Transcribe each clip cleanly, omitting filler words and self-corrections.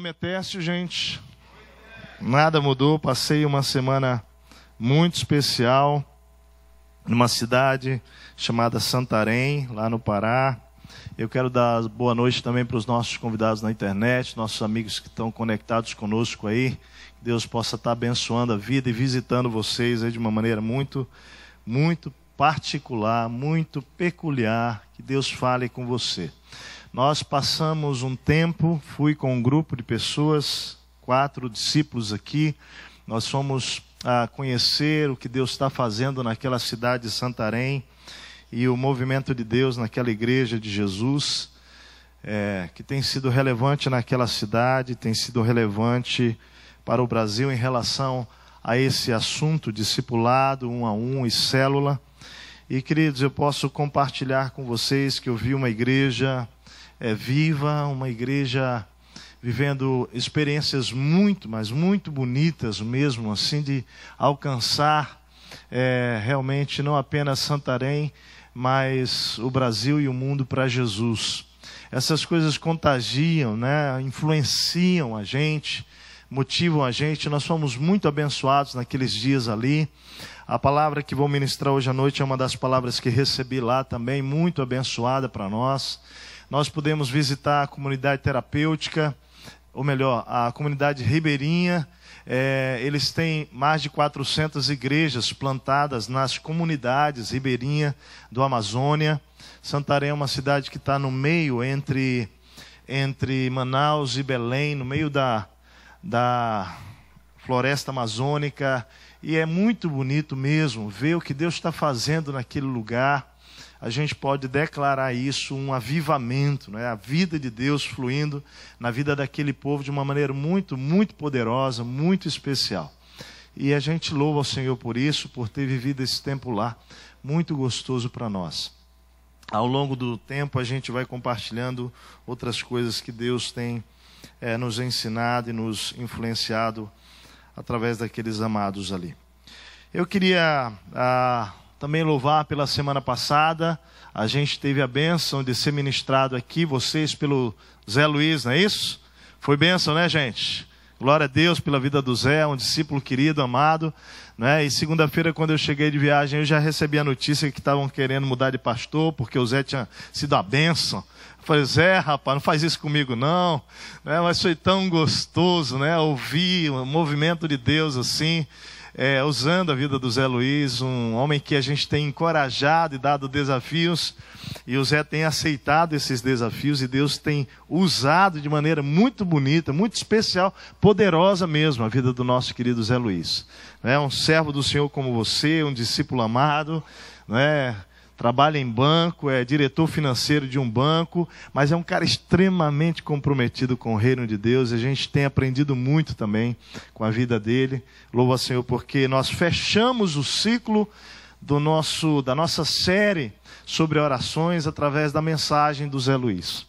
nome é Tércio, gente. Nada mudou, passei uma semana muito especial numa cidade chamada Santarém, lá no Pará. Eu quero dar boa noite também para os nossos convidados na internet, nossos amigos que estão conectados conosco aí. Que Deus possa estar abençoando a vida e visitando vocês aí de uma maneira muito particular, muito peculiar. Que Deus fale com você. Nós passamos um tempo, fui com um grupo de pessoas, 4 discípulos aqui. Nós fomos a conhecer o que Deus está fazendo naquela cidade de Santarém e o movimento de Deus naquela igreja de Jesus, que tem sido relevante naquela cidade, tem sido relevante para o Brasil em relação a esse assunto, discipulado, 1 a 1 e célula. E, queridos, eu posso compartilhar com vocês que eu vi uma igreja viva, uma igreja vivendo experiências mas muito bonitas mesmo, assim, de alcançar realmente não apenas Santarém, mas o Brasil e o mundo para Jesus. Essas coisas contagiam, né? Influenciam a gente, motivam a gente. Nós fomos muito abençoados naqueles dias ali. A palavra que vou ministrar hoje à noite é uma das palavras que recebi lá também, muito abençoada para nós. Nós pudemos visitar a comunidade terapêutica, ou melhor, a comunidade ribeirinha. Eles têm mais de 400 igrejas plantadas nas comunidades ribeirinhas do Amazônia. Santarém é uma cidade que está no meio entre Manaus e Belém, no meio da floresta amazônica. E é muito bonito mesmo ver o que Deus está fazendo naquele lugar. A gente pode declarar isso, um avivamento, né? A vida de Deus fluindo na vida daquele povo de uma maneira muito poderosa, muito especial. E a gente louva ao Senhor por isso, por ter vivido esse tempo lá, muito gostoso para nós. Ao longo do tempo a gente vai compartilhando outras coisas que Deus tem nos ensinado e nos influenciado através daqueles amados ali. Eu queria também louvar pela semana passada. A gente teve a bênção de ser ministrado aqui, vocês pelo Zé Luiz, não é isso? Foi bênção, né, gente? Glória a Deus pela vida do Zé, um discípulo querido, amado, né? E segunda-feira, quando eu cheguei de viagem, eu já recebi a notícia que estavam querendo mudar de pastor, porque o Zé tinha sido a bênção. Eu falei, Zé, rapaz, não faz isso comigo não, né? Mas foi tão gostoso, né? Ouvir o movimento de Deus assim, usando a vida do Zé Luiz, um homem que a gente tem encorajado e dado desafios, e o Zé tem aceitado esses desafios, e Deus tem usado de maneira muito bonita, muito especial, poderosa mesmo, a vida do nosso querido Zé Luiz. Um servo do Senhor como você, um discípulo amado, né? Trabalha em banco, é diretor financeiro de um banco, mas é um cara extremamente comprometido com o reino de Deus. A gente tem aprendido muito também com a vida dele. Louvo ao Senhor porque nós fechamos o ciclo da nossa série sobre orações através da mensagem do Zé Luiz.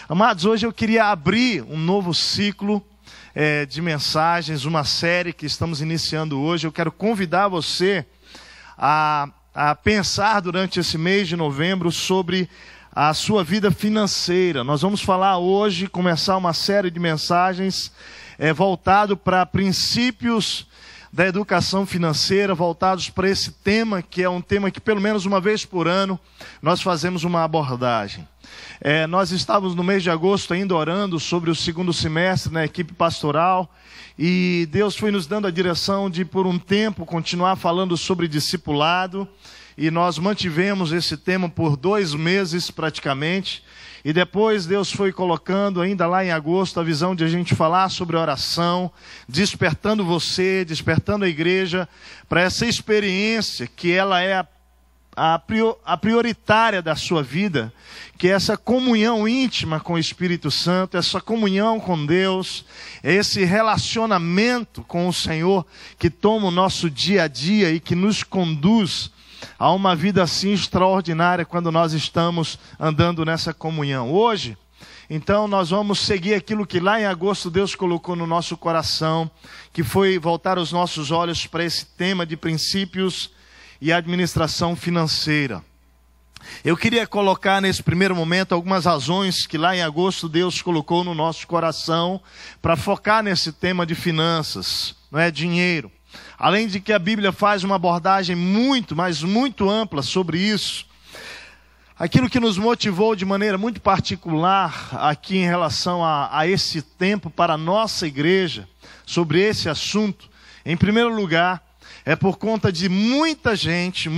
Amados, hoje eu queria abrir um novo ciclo de mensagens, uma série que estamos iniciando hoje. Eu quero convidar você a pensar durante esse mês de novembro sobre a sua vida financeira. Nós vamos falar hoje, começar uma série de mensagens voltado para princípios da educação financeira, voltados para esse tema, que é um tema que pelo menos uma vez por ano nós fazemos uma abordagem. Nós estávamos no mês de agosto ainda orando sobre o segundo semestre na equipe pastoral, e Deus foi nos dando a direção de, por um tempo, continuar falando sobre discipulado, e nós mantivemos esse tema por 2 meses praticamente, e depois Deus foi colocando, ainda lá em agosto, a visão de a gente falar sobre oração, despertando você, despertando a igreja para essa experiência que ela é a prioritária da sua vida, que é essa comunhão íntima com o Espírito Santo, essa comunhão com Deus, esse relacionamento com o Senhor que toma o nosso dia a dia e que nos conduz a uma vida assim extraordinária quando nós estamos andando nessa comunhão. Hoje, então, nós vamos seguir aquilo que lá em agosto Deus colocou no nosso coração, que foi voltar os nossos olhos para esse tema de princípios e administração financeira. Eu queria colocar nesse primeiro momento algumas razões que lá em agosto Deus colocou no nosso coração para focar nesse tema de finanças, não é dinheiro. Além de que a Bíblia faz uma abordagem muito, mas muito ampla sobre isso. Aquilo que nos motivou de maneira muito particular aqui em relação a esse tempo para a nossa igreja, sobre esse assunto, em primeiro lugar, é por conta de muita gente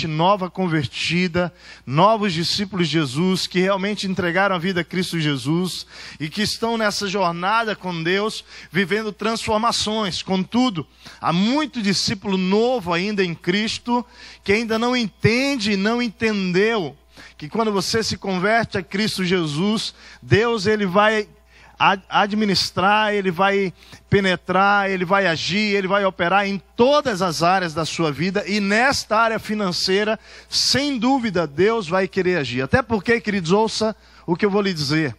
nova convertida, novos discípulos de Jesus, que realmente entregaram a vida a Cristo Jesus e que estão nessa jornada com Deus, vivendo transformações. Contudo, há muito discípulo novo ainda em Cristo, que ainda não entende e não entendeu que quando você se converte a Cristo Jesus, Deus ele vai administrar, ele vai penetrar, ele vai agir, ele vai operar em todas as áreas da sua vida, e nesta área financeira, sem dúvida, Deus vai querer agir. Até porque, queridos, ouça o que eu vou lhe dizer.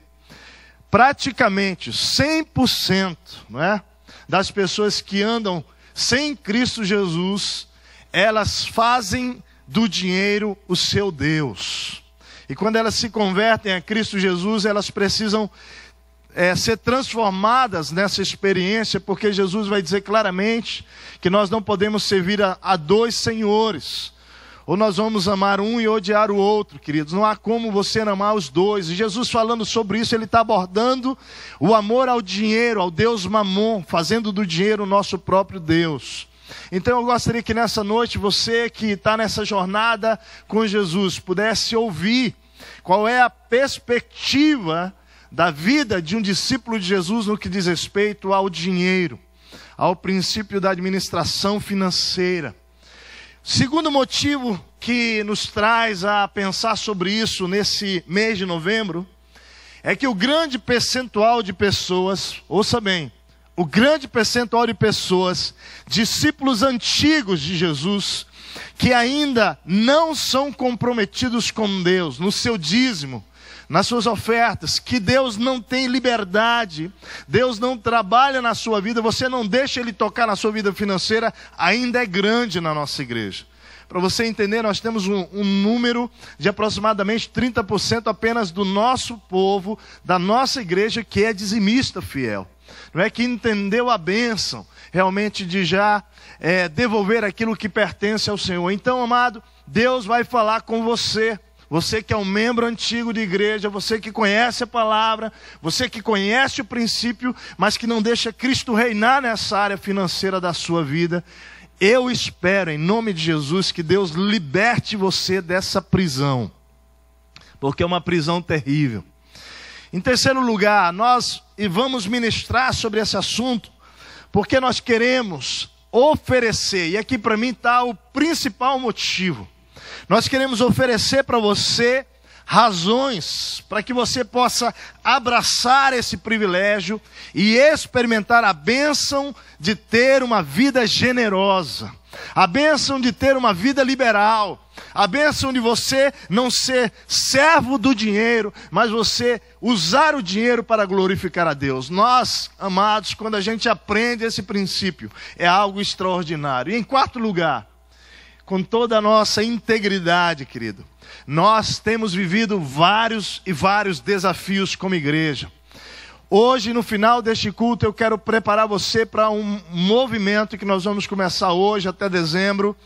Praticamente 100%, não é, das pessoas que andam sem Cristo Jesus, elas fazem do dinheiro o seu Deus. E quando elas se convertem a Cristo Jesus, elas precisam ser transformadas nessa experiência, porque Jesus vai dizer claramente que nós não podemos servir a dois senhores. Ou nós vamos amar um e odiar o outro, queridos. Não há como você amar os dois. E Jesus falando sobre isso, ele está abordando o amor ao dinheiro, ao Deus Mamon, fazendo do dinheiro o nosso próprio Deus. Então eu gostaria que nessa noite, você que está nessa jornada com Jesus, pudesse ouvir qual é a perspectiva da vida de um discípulo de Jesus no que diz respeito ao dinheiro, ao princípio da administração financeira. Segundo motivo que nos traz a pensar sobre isso nesse mês de novembro, é que o grande percentual de pessoas, ouça bem, o grande percentual de pessoas, discípulos antigos de Jesus, que ainda não são comprometidos com Deus, no seu dízimo, nas suas ofertas, que Deus não tem liberdade, Deus não trabalha na sua vida, você não deixa Ele tocar na sua vida financeira, ainda é grande na nossa igreja. Para você entender, nós temos um número de aproximadamente 30% apenas do nosso povo, da nossa igreja, que é dizimista fiel. Não é que entendeu a bênção, realmente de já devolver aquilo que pertence ao Senhor. Então, amado, Deus vai falar com você. Você que é um membro antigo de igreja, você que conhece a palavra, você que conhece o princípio, mas que não deixa Cristo reinar nessa área financeira da sua vida, eu espero, em nome de Jesus, que Deus liberte você dessa prisão, porque é uma prisão terrível. Em terceiro lugar, nós vamos ministrar sobre esse assunto, porque nós queremos oferecer, e aqui para mim está o principal motivo. Nós queremos oferecer para você razões para que você possa abraçar esse privilégio e experimentar a bênção de ter uma vida generosa, a bênção de ter uma vida liberal, a bênção de você não ser servo do dinheiro, mas você usar o dinheiro para glorificar a Deus. Nós, amados, quando a gente aprende esse princípio, é algo extraordinário. E em quarto lugar, com toda a nossa integridade, querido, nós temos vivido vários desafios como igreja. Hoje, no final deste culto, eu quero preparar você para um movimento que nós vamos começar hoje até dezembro,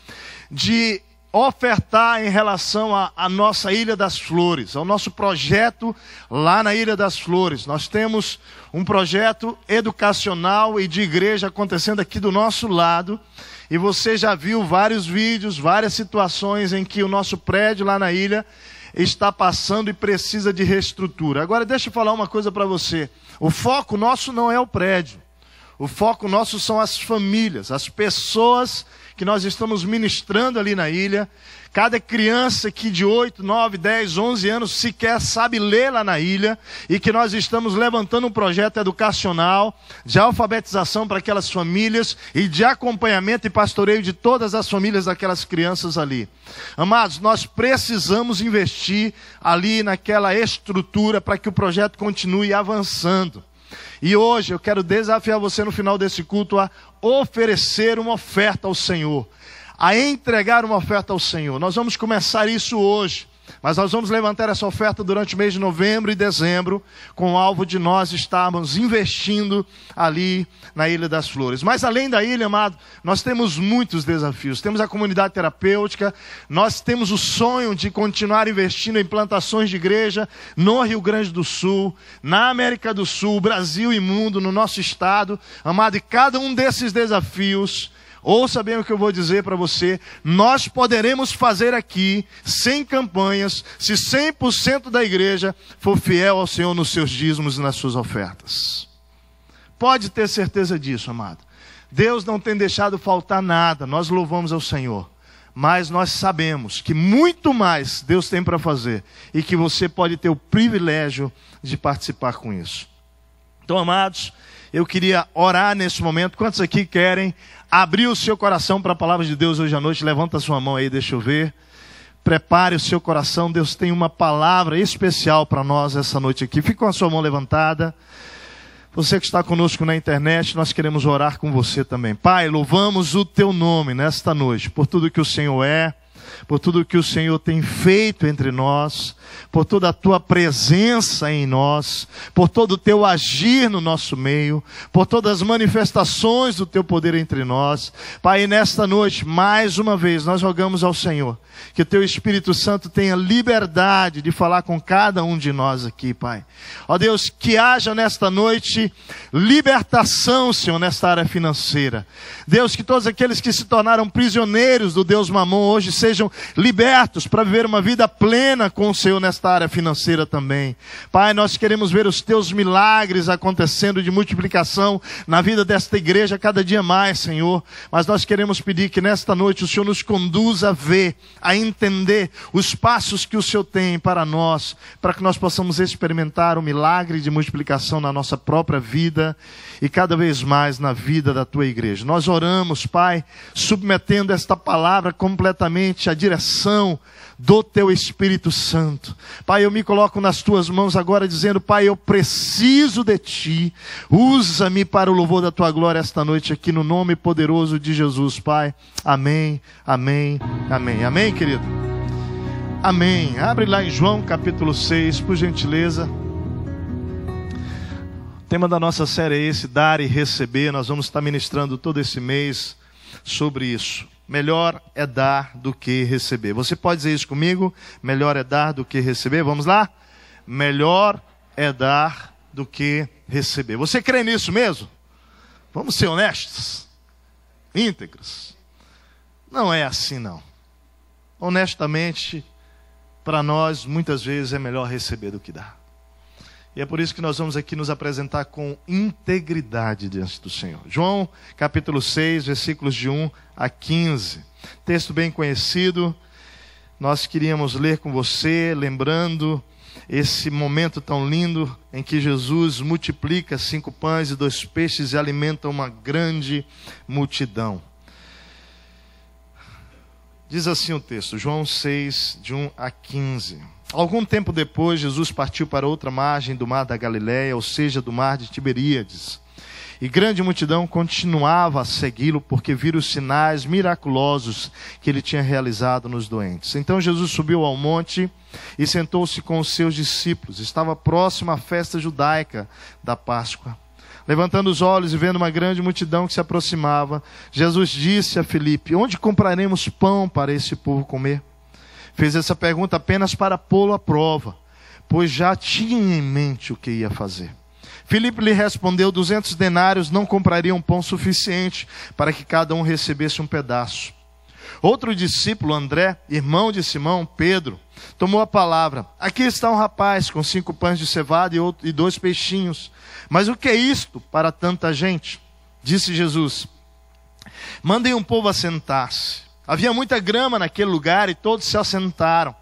de ofertar em relação à nossa Ilha das Flores, ao nosso projeto lá na Ilha das Flores. Nós temos um projeto educacional e de igreja acontecendo aqui do nosso lado, e você já viu vários vídeos, várias situações em que o nosso prédio lá na ilha está passando e precisa de reestrutura. Agora deixa eu falar uma coisa para você. O foco nosso não é o prédio. O foco nosso são as famílias, as pessoas que nós estamos ministrando ali na ilha. Cada criança que de 8, 9, 10, 11 anos sequer sabe ler lá na ilha, e que nós estamos levantando um projeto educacional de alfabetização para aquelas famílias e de acompanhamento e pastoreio de todas as famílias daquelas crianças ali. Amados, nós precisamos investir ali naquela estrutura para que o projeto continue avançando. E hoje eu quero desafiar você no final desse culto a oferecer uma oferta ao Senhor, a entregar uma oferta ao Senhor. Nós vamos começar isso hoje. Mas nós vamos levantar essa oferta durante o mês de novembro e dezembro, com o alvo de nós estarmos investindo ali na Ilha das Flores. Mas além da ilha, amado, nós temos muitos desafios. Temos a comunidade terapêutica, nós temos o sonho de continuar investindo em plantações de igreja no Rio Grande do Sul, na América do Sul, Brasil e mundo, no nosso estado. Amado, e cada um desses desafios, ouça bem o que eu vou dizer para você, nós poderemos fazer aqui, sem campanhas, se 100% da igreja for fiel ao Senhor nos seus dízimos e nas suas ofertas. Pode ter certeza disso, amado. Deus não tem deixado faltar nada, nós louvamos ao Senhor. Mas nós sabemos que muito mais Deus tem para fazer e que você pode ter o privilégio de participar com isso. Então, amados, eu queria orar nesse momento. Quantos aqui querem abrir o seu coração para a palavra de Deus hoje à noite? Levanta a sua mão aí, deixa eu ver. Prepare o seu coração. Deus tem uma palavra especial para nós essa noite aqui. Fique com a sua mão levantada. Você que está conosco na internet, nós queremos orar com você também. Pai, louvamos o teu nome nesta noite, por tudo que o Senhor é, por tudo que o Senhor tem feito entre nós, por toda a tua presença em nós, por todo o teu agir no nosso meio, por todas as manifestações do teu poder entre nós. Pai, nesta noite, mais uma vez, nós rogamos ao Senhor que o teu Espírito Santo tenha liberdade de falar com cada um de nós aqui, Pai. Ó Deus, que haja nesta noite libertação, Senhor, nesta área financeira. Deus, que todos aqueles que se tornaram prisioneiros do Deus Mamon hoje sejam libertos para viver uma vida plena com o Senhor nesta área financeira também. Pai, nós queremos ver os teus milagres acontecendo de multiplicação na vida desta igreja cada dia mais, Senhor. Mas nós queremos pedir que nesta noite o Senhor nos conduza a ver, a entender os passos que o Senhor tem para nós, para que nós possamos experimentar o milagre de multiplicação na nossa própria vida e cada vez mais na vida da tua igreja. Nós oramos, Pai, submetendo esta palavra completamente à direção do teu Espírito Santo. Pai, eu me coloco nas tuas mãos agora dizendo, Pai, eu preciso de ti, usa-me para o louvor da tua glória esta noite aqui no nome poderoso de Jesus, Pai. Amém, amém, amém. Amém, querido? Amém. Abre lá em João capítulo 6, por gentileza. O tema da nossa série é esse, dar e receber. Nós vamos estar ministrando todo esse mês sobre isso. Melhor é dar do que receber. Você pode dizer isso comigo? Melhor é dar do que receber? Vamos lá? Melhor é dar do que receber. Você crê nisso mesmo? Vamos ser honestos, íntegros. Não é assim, não. Honestamente, para nós, muitas vezes é melhor receber do que dar. E é por isso que nós vamos aqui nos apresentar com integridade diante do Senhor. João, capítulo 6, versículos de 1 a 15. Texto bem conhecido. Nós queríamos ler com você, lembrando esse momento tão lindo em que Jesus multiplica 5 pães e 2 peixes e alimenta uma grande multidão. Diz assim o texto, João 6, de 1 a 15. Algum tempo depois, Jesus partiu para outra margem do mar da Galileia, ou seja, do mar de Tiberíades. E grande multidão continuava a segui-lo, porque viram os sinais miraculosos que ele tinha realizado nos doentes. Então Jesus subiu ao monte e sentou-se com os seus discípulos. Estava próximo à festa judaica da Páscoa. Levantando os olhos e vendo uma grande multidão que se aproximava, Jesus disse a Filipe, onde compraremos pão para esse povo comer? Fez essa pergunta apenas para pô-lo à prova, pois já tinha em mente o que ia fazer. Filipe lhe respondeu, 200 denários não comprariam pão suficiente para que cada um recebesse um pedaço. Outro discípulo, André, irmão de Simão, Pedro, tomou a palavra. Aqui está um rapaz com 5 pães de cevada e 2 peixinhos. Mas o que é isto para tanta gente? Disse Jesus, mandem um povo assentar-se. Havia muita grama naquele lugar e todos se assentaram.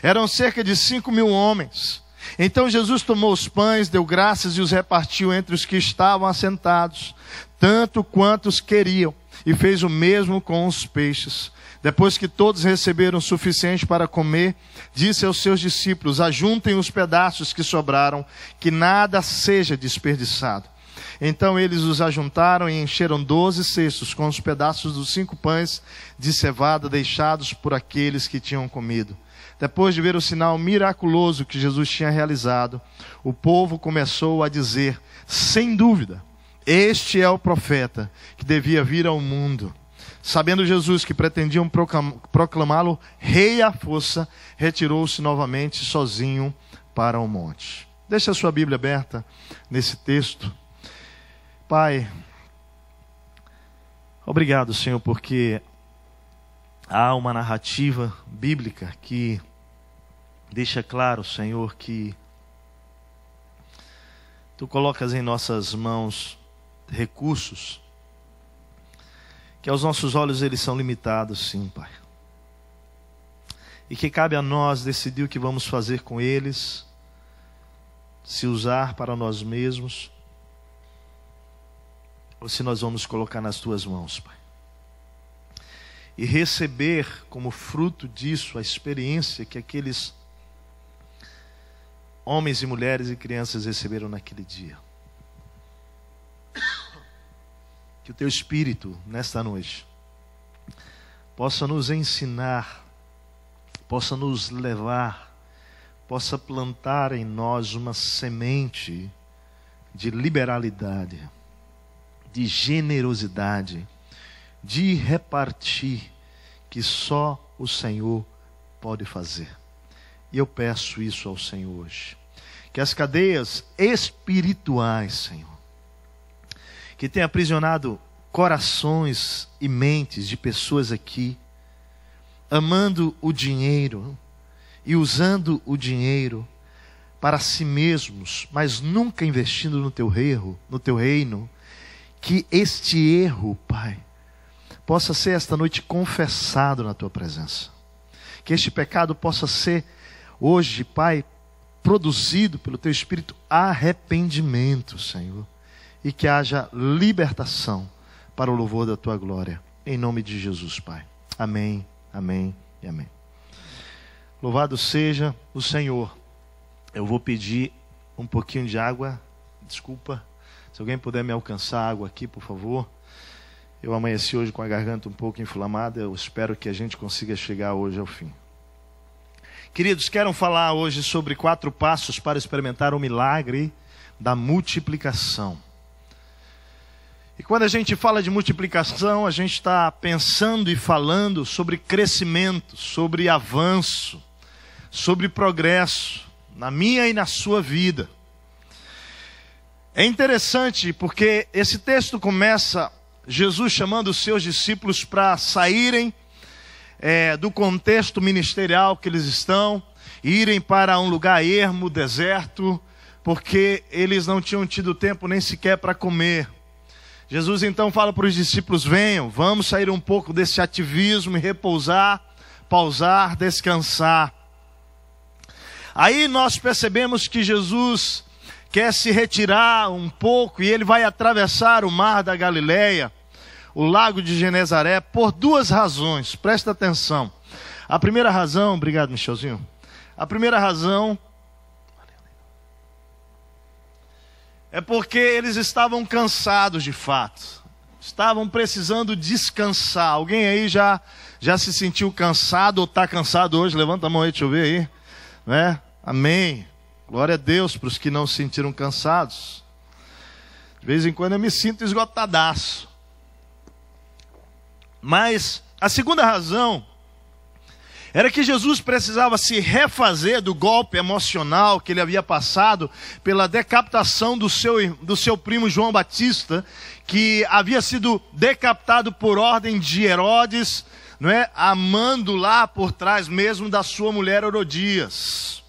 Eram cerca de 5.000 homens. Então Jesus tomou os pães, deu graças e os repartiu entre os que estavam assentados, tanto quantos queriam, e fez o mesmo com os peixes. Depois que todos receberam o suficiente para comer, disse aos seus discípulos, ajuntem os pedaços que sobraram, que nada seja desperdiçado. Então eles os ajuntaram e encheram 12 cestos com os pedaços dos 5 pães de cevada deixados por aqueles que tinham comido. Depois de ver o sinal miraculoso que Jesus tinha realizado, o povo começou a dizer, sem dúvida, este é o profeta que devia vir ao mundo. Sabendo Jesus que pretendiam proclamá-lo rei à força, retirou-se novamente sozinho para o monte. Deixa a sua Bíblia aberta nesse texto. Pai, obrigado, Senhor, porque há uma narrativa bíblica que deixa claro, Senhor, que Tu colocas em nossas mãos recursos que aos nossos olhos eles são limitados, sim, Pai. E que cabe a nós decidir o que vamos fazer com eles, se usar para nós mesmos, ou se nós vamos colocar nas Tuas mãos, Pai. E receber como fruto disso a experiência que aqueles homens e mulheres e crianças receberam naquele dia. Que o Teu Espírito, nesta noite, possa nos ensinar, possa nos levar, possa plantar em nós uma semente de liberalidade, de generosidade, de repartir, que só o Senhor pode fazer. E eu peço isso ao Senhor hoje. Que as cadeias espirituais, Senhor, que tem aprisionado corações e mentes de pessoas aqui, amando o dinheiro e usando o dinheiro para si mesmos, mas nunca investindo no Teu reino, que este erro, Pai, possa ser esta noite confessado na Tua presença. Que este pecado possa ser hoje, Pai, produzido pelo Teu Espírito arrependimento, Senhor. E que haja libertação para o louvor da Tua glória. Em nome de Jesus, Pai. Amém, amém e amém. Louvado seja o Senhor. Eu vou pedir um pouquinho de água. Desculpa. Se alguém puder me alcançar água aqui, por favor. Eu amanheci hoje com a garganta um pouco inflamada. Eu espero que a gente consiga chegar hoje ao fim. Queridos, quero falar hoje sobre 4 passos para experimentar o milagre da multiplicação. E quando a gente fala de multiplicação, a gente está pensando e falando sobre crescimento, sobre avanço, sobre progresso, na minha e na sua vida. É interessante porque esse texto começa Jesus chamando os seus discípulos para saírem do contexto ministerial que eles estão, e irem para um lugar ermo, deserto, porque eles não tinham tido tempo nem sequer para comer. Jesus então fala para os discípulos, venham, vamos sair um pouco desse ativismo e repousar, pausar, descansar. Aí nós percebemos que Jesus quer se retirar um pouco e ele vai atravessar o mar da Galileia, o lago de Genezaré, por 2 razões, presta atenção. A primeira razão, obrigado Michelzinho, a primeira razão é porque eles estavam cansados de fato, estavam precisando descansar. Alguém aí já se sentiu cansado ou está cansado hoje? Levanta a mão aí, deixa eu ver aí, né? Amém, glória a Deus para os que não se sentiram cansados. De vez em quando eu me sinto esgotadaço. Mas a segunda razão era que Jesus precisava se refazer do golpe emocional que ele havia passado pela decapitação do seu primo João Batista, que havia sido decapitado por ordem de Herodes, não é? Amando lá por trás mesmo da sua mulher Herodias.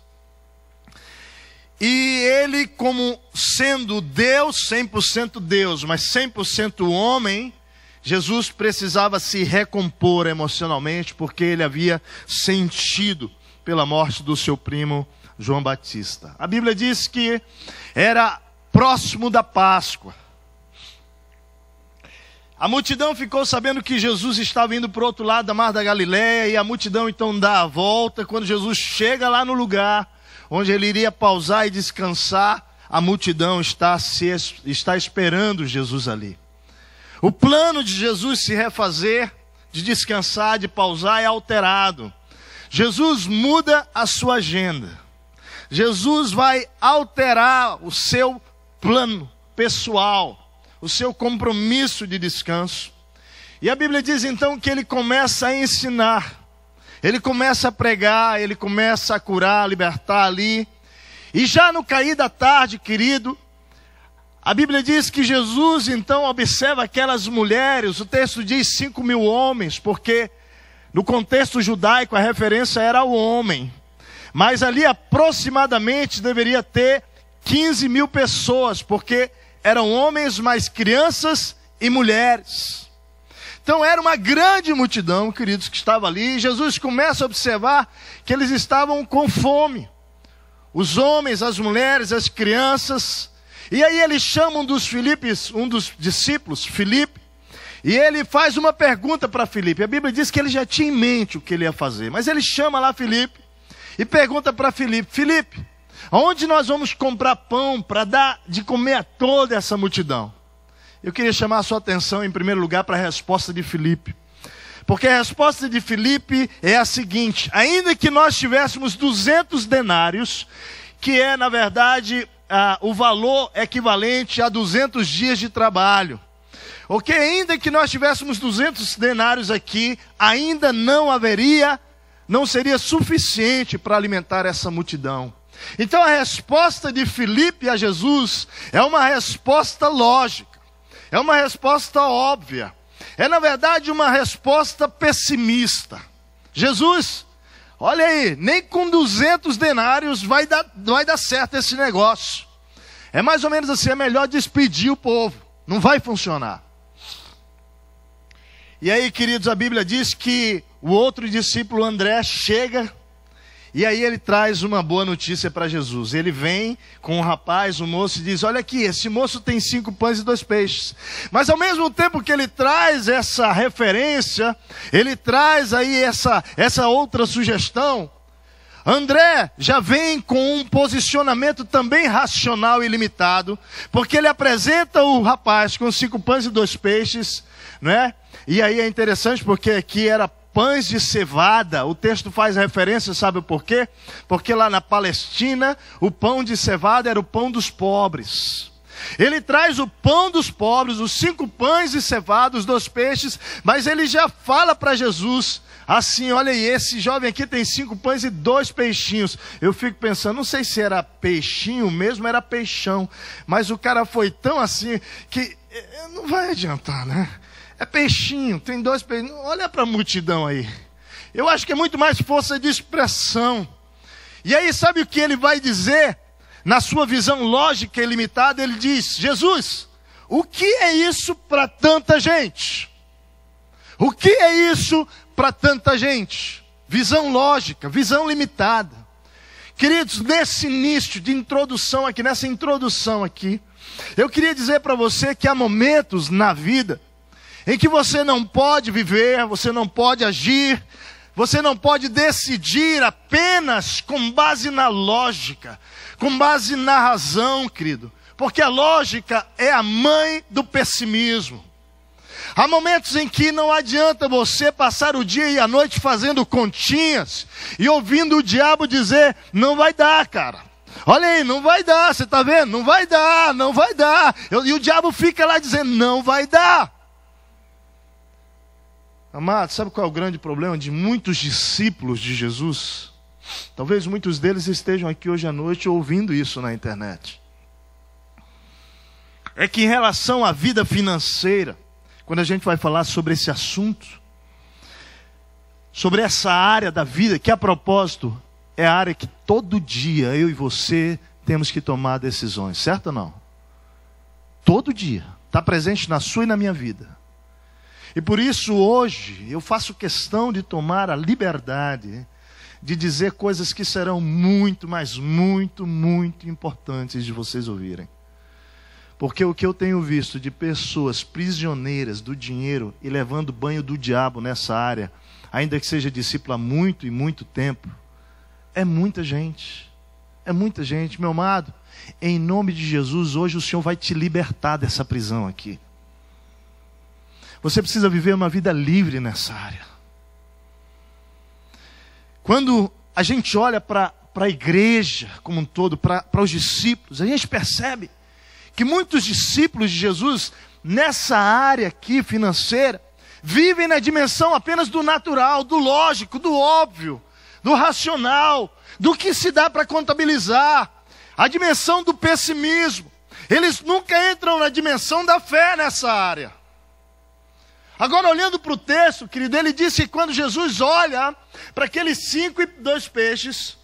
E ele, como sendo Deus, 100% Deus, mas 100% homem, Jesus precisava se recompor emocionalmente, porque ele havia sentido pela morte do seu primo João Batista. A Bíblia diz que era próximo da Páscoa. A multidão ficou sabendo que Jesus estava indo para o outro lado da Mar da Galileia, e a multidão então dá a volta. Quando Jesus chega lá no lugar onde ele iria pausar e descansar, a multidão está esperando Jesus ali. O plano de Jesus se refazer, de descansar, de pausar é alterado. Jesus muda a sua agenda. Jesus vai alterar o seu plano pessoal, o seu compromisso de descanso. E a Bíblia diz então que ele começa a ensinar, ele começa a pregar, ele começa a curar, a libertar ali. E já no cair da tarde, querido, a Bíblia diz que Jesus então observa aquelas mulheres, o texto diz 5.000 homens, porque no contexto judaico a referência era o homem. Mas ali aproximadamente deveria ter 15.000 pessoas, porque eram homens, mais crianças e mulheres. Então era uma grande multidão, queridos, que estava ali. E Jesus começa a observar que eles estavam com fome. Os homens, as mulheres, as crianças. E aí ele chama um dos discípulos, Filipe, e ele faz uma pergunta para Filipe. A Bíblia diz que ele já tinha em mente o que ele ia fazer, mas ele chama lá Filipe e pergunta para Filipe: Filipe, onde nós vamos comprar pão para dar de comer a toda essa multidão? Eu queria chamar a sua atenção em primeiro lugar para a resposta de Filipe. Porque a resposta de Filipe é a seguinte: ainda que nós tivéssemos 200 denários, que é na verdade o valor equivalente a 200 dias de trabalho. Ok? Ainda que nós tivéssemos 200 denários aqui, ainda não seria suficiente para alimentar essa multidão. Então a resposta de Filipe a Jesus é uma resposta lógica, é uma resposta óbvia, é na verdade uma resposta pessimista. Jesus, olha aí, nem com 200 denários vai dar certo esse negócio. É mais ou menos assim, é melhor despedir o povo, não vai funcionar. E aí, queridos, a Bíblia diz que o outro discípulo, André, chega e aí ele traz uma boa notícia para Jesus. Ele vem com um rapaz, um moço, e diz: olha aqui, esse moço tem 5 pães e 2 peixes. Mas ao mesmo tempo que ele traz essa referência, ele traz aí essa outra sugestão, André já vem com um posicionamento também racional e limitado, porque ele apresenta o rapaz com 5 pães e 2 peixes, né? E aí é interessante porque aqui era pães de cevada. O texto faz referência, sabe por quê? Porque lá na Palestina, o pão de cevada era o pão dos pobres. Ele traz o pão dos pobres, os 5 pães de cevada, os 2 peixes, mas ele já fala para Jesus assim: olha aí, esse jovem aqui tem 5 pães e 2 peixinhos. Eu fico pensando, não sei se era peixinho mesmo, era peixão, mas o cara foi tão assim que não vai adiantar, né? É peixinho, tem 2 peixinhos. Olha para a multidão aí. Eu acho que é muito mais força de expressão. E aí sabe o que ele vai dizer? Na sua visão lógica e limitada, ele diz: Jesus, o que é isso para tanta gente? O que é isso para tanta gente? Visão lógica, visão limitada. Queridos, nesse início de introdução aqui, nessa introdução aqui, eu queria dizer para você que há momentos na vida em que você não pode viver, você não pode agir, você não pode decidir apenas com base na lógica, com base na razão, querido, porque a lógica é a mãe do pessimismo. Há momentos em que não adianta você passar o dia e a noite fazendo continhas e ouvindo o diabo dizer: não vai dar, cara. Olha aí, não vai dar, você está vendo? Não vai dar, não vai dar. E o diabo fica lá dizendo: não vai dar. Amado, sabe qual é o grande problema de muitos discípulos de Jesus? Talvez muitos deles estejam aqui hoje à noite ouvindo isso na internet. É que em relação à vida financeira, quando a gente vai falar sobre esse assunto, sobre essa área da vida, que a propósito é a área que todo dia eu e você temos que tomar decisões, certo ou não? Todo dia, está presente na sua e na minha vida. E por isso hoje eu faço questão de tomar a liberdade de dizer coisas que serão muito, mas muito, muito importantes de vocês ouvirem. Porque o que eu tenho visto de pessoas prisioneiras do dinheiro e levando banho do diabo nessa área, ainda que seja discípulo há muito e muito tempo, é muita gente. é muita gente. Meu amado, em nome de Jesus, hoje o Senhor vai te libertar dessa prisão aqui. Você precisa viver uma vida livre nessa área. Quando a gente olha para a igreja como um todo, para os discípulos, a gente percebe que muitos discípulos de Jesus, nessa área aqui financeira, vivem na dimensão apenas do natural, do lógico, do óbvio, do racional, do que se dá para contabilizar, a dimensão do pessimismo. Eles nunca entram na dimensão da fé nessa área. Agora, olhando para o texto, querido, ele disse que quando Jesus olha para aqueles 5 e 2 peixes,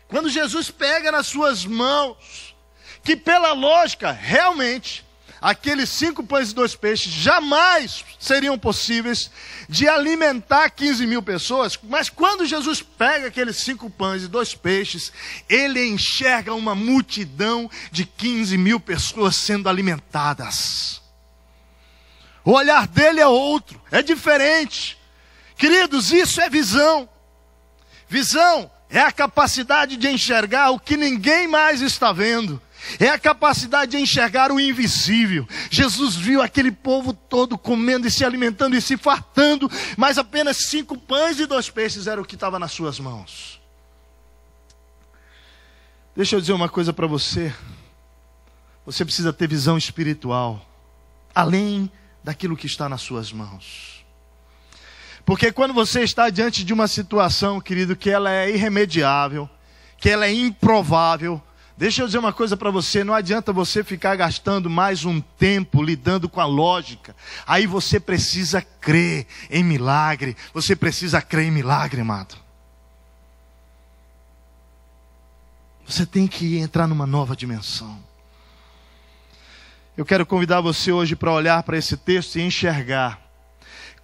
quando Jesus pega nas suas mãos, que pela lógica, realmente, aqueles 5 pães e 2 peixes jamais seriam possíveis de alimentar 15 mil pessoas, mas quando Jesus pega aqueles 5 pães e 2 peixes, ele enxerga uma multidão de 15 mil pessoas sendo alimentadas. O olhar dele é outro, é diferente. Queridos, isso é visão. Visão é a capacidade de enxergar o que ninguém mais está vendo. É a capacidade de enxergar o invisível. Jesus viu aquele povo todo comendo e se alimentando e se fartando, mas apenas 5 pães e 2 peixes era o que estava nas suas mãos. Deixa eu dizer uma coisa para você. Você precisa ter visão espiritual, além daquilo que está nas suas mãos. Porque quando você está diante de uma situação, querido, que ela é irremediável, que ela é improvável, deixa eu dizer uma coisa para você, não adianta você ficar gastando mais um tempo lidando com a lógica. Aí você precisa crer em milagre, você precisa crer em milagre, amado. Você tem que entrar numa nova dimensão. Eu quero convidar você hoje para olhar para esse texto e enxergar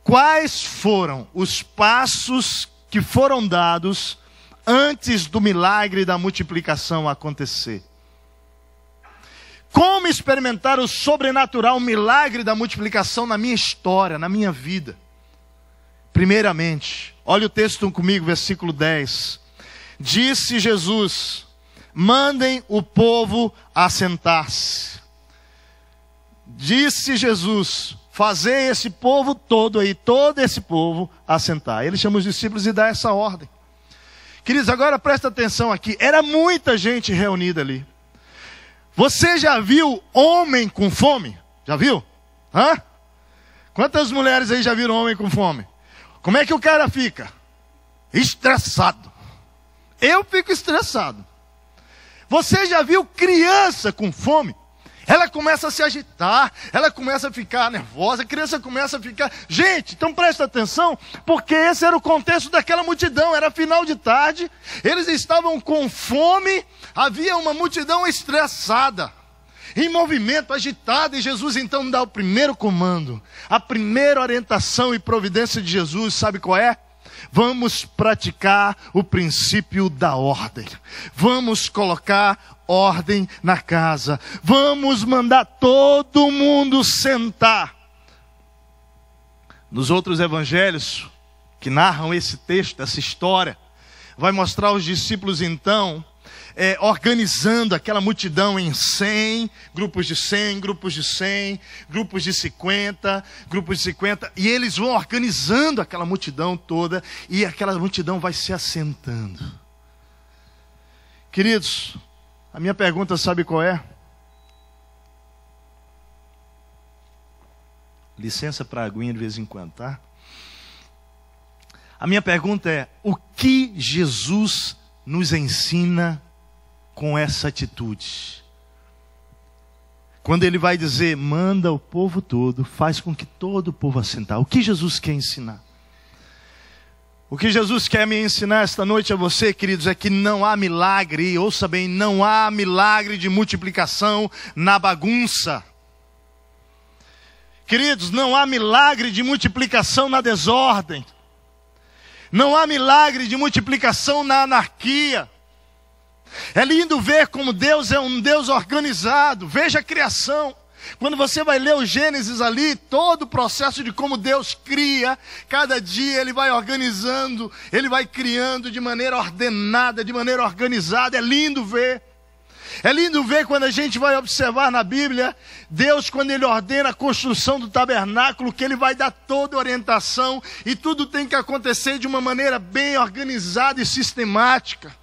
quais foram os passos que foram dados antes do milagre da multiplicação acontecer. Como experimentar o sobrenatural, o milagre da multiplicação na minha história, na minha vida? Primeiramente, olha o texto comigo, versículo 10. Disse Jesus: mandem o povo assentar-se. Disse Jesus: fazei esse povo todo aí, todo esse povo assentar. Ele chama os discípulos e dá essa ordem. Queridos, agora presta atenção aqui. Era muita gente reunida ali. Você já viu homem com fome? Já viu? Hã? Quantas mulheres aí já viram homem com fome? Como é que o cara fica? Estressado. Eu fico estressado. Você já viu criança com fome? Ela começa a se agitar, ela começa a ficar nervosa, a criança começa a ficar... Gente, então presta atenção, porque esse era o contexto daquela multidão, era final de tarde, eles estavam com fome, havia uma multidão estressada, em movimento, agitada, e Jesus então dá o primeiro comando, a primeira orientação e providência de Jesus, sabe qual é? Vamos praticar o princípio da ordem. Vamos colocar ordem na casa. Vamos mandar todo mundo sentar. Nos outros evangelhos que narram esse texto, essa história, vai mostrar os discípulos então organizando aquela multidão em 100, grupos de 100, grupos de 100, grupos de 50, grupos de 50, e eles vão organizando aquela multidão toda, e aquela multidão vai se assentando. Queridos, a minha pergunta sabe qual é? Licença para a aguinha de vez em quando, tá? A minha pergunta é: o que Jesus nos ensina com essa atitude? Quando ele vai dizer, manda o povo todo, faz com que todo o povo assentar. O que Jesus quer ensinar? O que Jesus quer me ensinar esta noite a você, queridos, é que não há milagre, ouça bem, não há milagre de multiplicação na bagunça. Queridos, não há milagre de multiplicação na desordem. Não há milagre de multiplicação na anarquia. É lindo ver como Deus é um Deus organizado. Veja a criação. Quando você vai ler o Gênesis ali, todo o processo de como Deus cria, cada dia Ele vai organizando, Ele vai criando de maneira ordenada, de maneira organizada. É lindo ver. É lindo ver quando a gente vai observar na Bíblia, Deus, quando Ele ordena a construção do tabernáculo, que Ele vai dar toda a orientação e tudo tem que acontecer de uma maneira bem organizada e sistemática.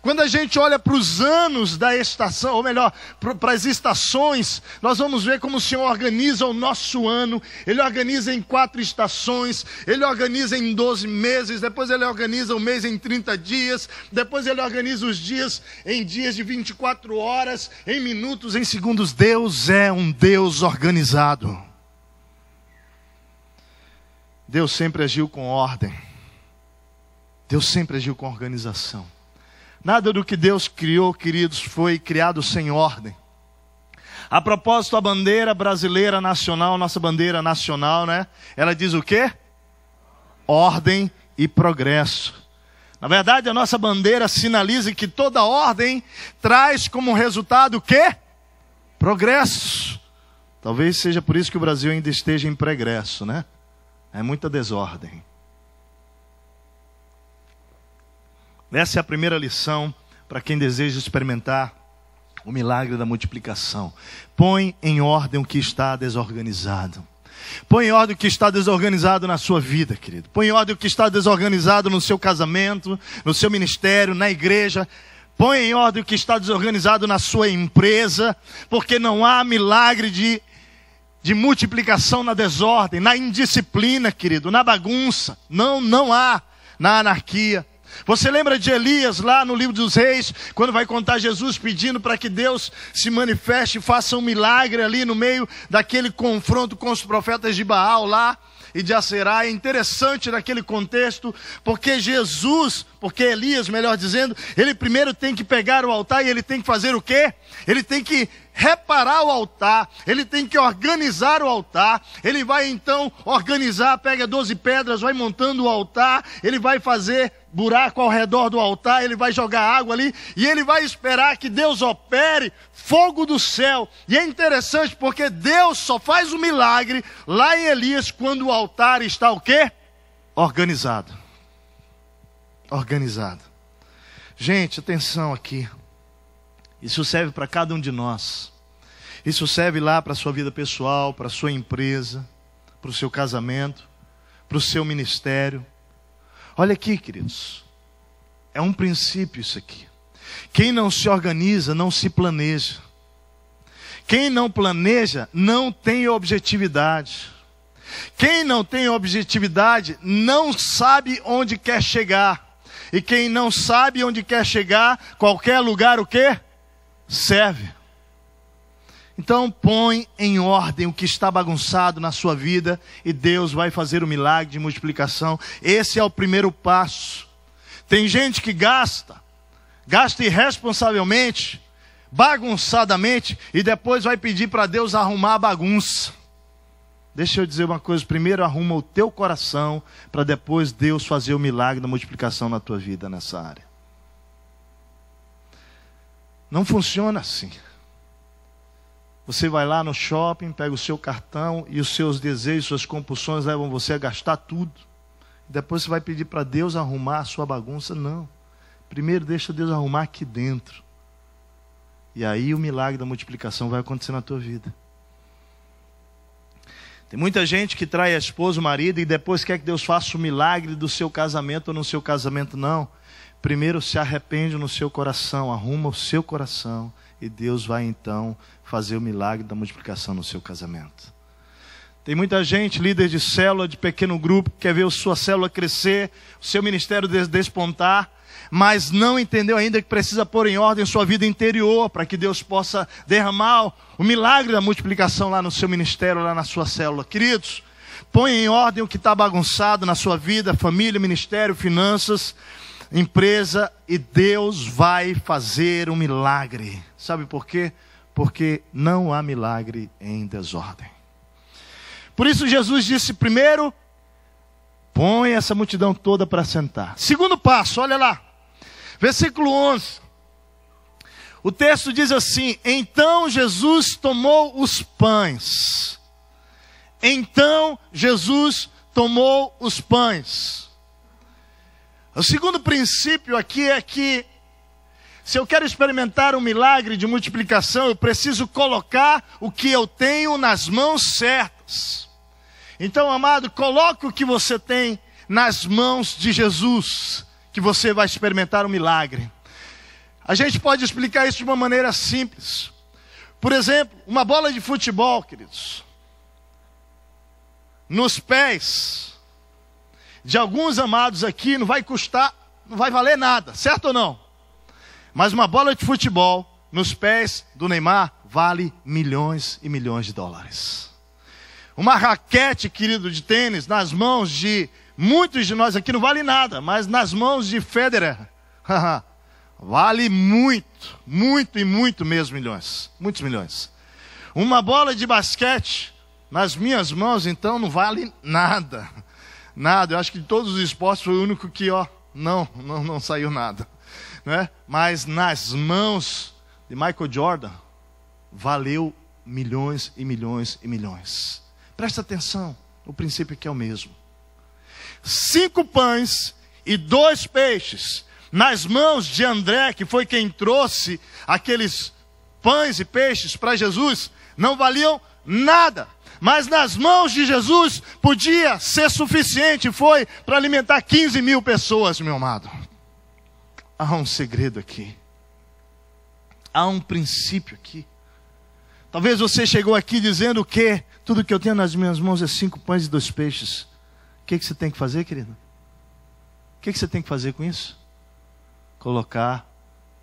Quando a gente olha para os anos da estação, ou melhor, para as estações, nós vamos ver como o Senhor organiza o nosso ano. Ele organiza em 4 estações, Ele organiza em 12 meses, depois Ele organiza o mês em 30 dias, depois Ele organiza os dias em dias de 24 horas, em minutos, em segundos. Deus é um Deus organizado. Deus sempre agiu com ordem. Deus sempre agiu com organização. Nada do que Deus criou, queridos, foi criado sem ordem. A propósito, a bandeira brasileira nacional, nossa bandeira nacional, né? Ela diz o quê? Ordem e progresso. Na verdade, a nossa bandeira sinaliza que toda ordem traz como resultado o quê? Progresso. Talvez seja por isso que o Brasil ainda esteja em pregresso, né? É muita desordem. Essa é a primeira lição para quem deseja experimentar o milagre da multiplicação. Põe em ordem o que está desorganizado. Põe em ordem o que está desorganizado na sua vida, querido. Põe em ordem o que está desorganizado no seu casamento, no seu ministério, na igreja. Põe em ordem o que está desorganizado na sua empresa, porque não há milagre de multiplicação na desordem, na indisciplina, querido, na bagunça. Não há na anarquia. Você lembra de Elias lá no livro dos Reis, quando vai contar Jesus pedindo para que Deus se manifeste e faça um milagre ali no meio daquele confronto com os profetas de Baal lá e de Aserá. É interessante naquele contexto, porque Elias, melhor dizendo, ele primeiro tem que pegar o altar e ele tem que fazer o quê? Ele tem que reparar o altar, ele tem que organizar o altar. Ele vai então organizar, pega 12 pedras, vai montando o altar, ele vai fazer buraco ao redor do altar, ele vai jogar água ali e ele vai esperar que Deus opere fogo do céu. E é interessante porque Deus só faz o milagre lá em Elias quando o altar está o quê? Organizado. Organizado. Gente, atenção aqui. Isso serve para cada um de nós. Isso serve lá para a sua vida pessoal, para a sua empresa, para o seu casamento, para o seu ministério. Olha aqui, queridos. É um princípio isso aqui. Quem não se organiza, não se planeja. Quem não planeja, não tem objetividade. Quem não tem objetividade, não sabe onde quer chegar. E quem não sabe onde quer chegar, qualquer lugar o quê? Serve. Então põe em ordem o que está bagunçado na sua vida e Deus vai fazer o milagre de multiplicação. Esse é o primeiro passo. Tem gente que gasta irresponsavelmente, bagunçadamente e depois vai pedir para Deus arrumar a bagunça. Deixa eu dizer uma coisa, primeiro arruma o teu coração para depois Deus fazer o milagre da multiplicação na tua vida nessa área. Não funciona assim. Você vai lá no shopping, pega o seu cartão e os seus desejos, suas compulsões levam você a gastar tudo. Depois você vai pedir para Deus arrumar a sua bagunça. Não. Primeiro deixa Deus arrumar aqui dentro. E aí o milagre da multiplicação vai acontecer na tua vida. Tem muita gente que trai a esposa, o marido, e depois quer que Deus faça o milagre do seu casamento ou no seu casamento. Não. Primeiro se arrepende no seu coração, arruma o seu coração. E Deus vai então fazer o milagre da multiplicação no seu casamento. Tem muita gente, líder de célula, de pequeno grupo, que quer ver a sua célula crescer, o seu ministério despontar, mas não entendeu ainda que precisa pôr em ordem sua vida interior, para que Deus possa derramar o milagre da multiplicação lá no seu ministério, lá na sua célula. Queridos, põe em ordem o que está bagunçado na sua vida, família, ministério, finanças, empresa, e Deus vai fazer um milagre. Sabe por quê? Porque não há milagre em desordem. Por isso Jesus disse primeiro, põe essa multidão toda para sentar. Segundo passo, olha lá, versículo 11. O texto diz assim: então Jesus tomou os pães. Então Jesus tomou os pães. O segundo princípio aqui é que, se eu quero experimentar um milagre de multiplicação, eu preciso colocar o que eu tenho nas mãos certas. Então, amado, coloque o que você tem nas mãos de Jesus, que você vai experimentar um milagre. A gente pode explicar isso de uma maneira simples. Por exemplo, uma bola de futebol, queridos, nos pés de alguns amados aqui não vai custar, não vai valer nada, certo ou não? Mas uma bola de futebol nos pés do Neymar vale milhões e milhões de dólares. Uma raquete, querido, de tênis nas mãos de muitos de nós aqui não vale nada, mas nas mãos de Federer vale muito, muito e muito mesmo milhões, muitos milhões. Uma bola de basquete nas minhas mãos, então, não vale nada. Nada. Eu acho que de todos os esportes foi o único que, não saiu nada. Né? Mas nas mãos de Michael Jordan, valeu milhões e milhões e milhões. Presta atenção, o princípio aqui é o mesmo. 5 pães e 2 peixes nas mãos de André, que foi quem trouxe aqueles pães e peixes para Jesus, não valiam nada. Mas nas mãos de Jesus podia ser suficiente, foi para alimentar 15 mil pessoas, meu amado. Há um segredo aqui. Há um princípio aqui. Talvez você chegou aqui dizendo que tudo que eu tenho nas minhas mãos é 5 pães e 2 peixes. O que você tem que fazer, querido? O que você tem que fazer com isso? Colocar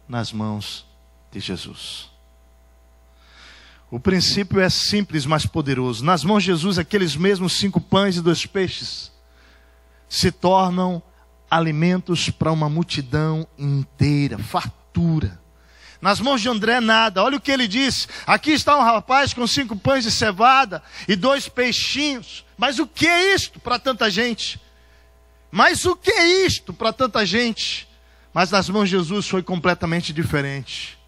nas mãos de Jesus. O princípio é simples, mas poderoso. Nas mãos de Jesus, aqueles mesmos 5 pães e 2 peixes se tornam alimentos para uma multidão inteira, fartura. Nas mãos de André, nada. Olha o que ele disse: aqui está um rapaz com 5 pães de cevada e 2 peixinhos. Mas o que é isto para tanta gente? Mas o que é isto para tanta gente? Mas nas mãos de Jesus foi completamente diferente.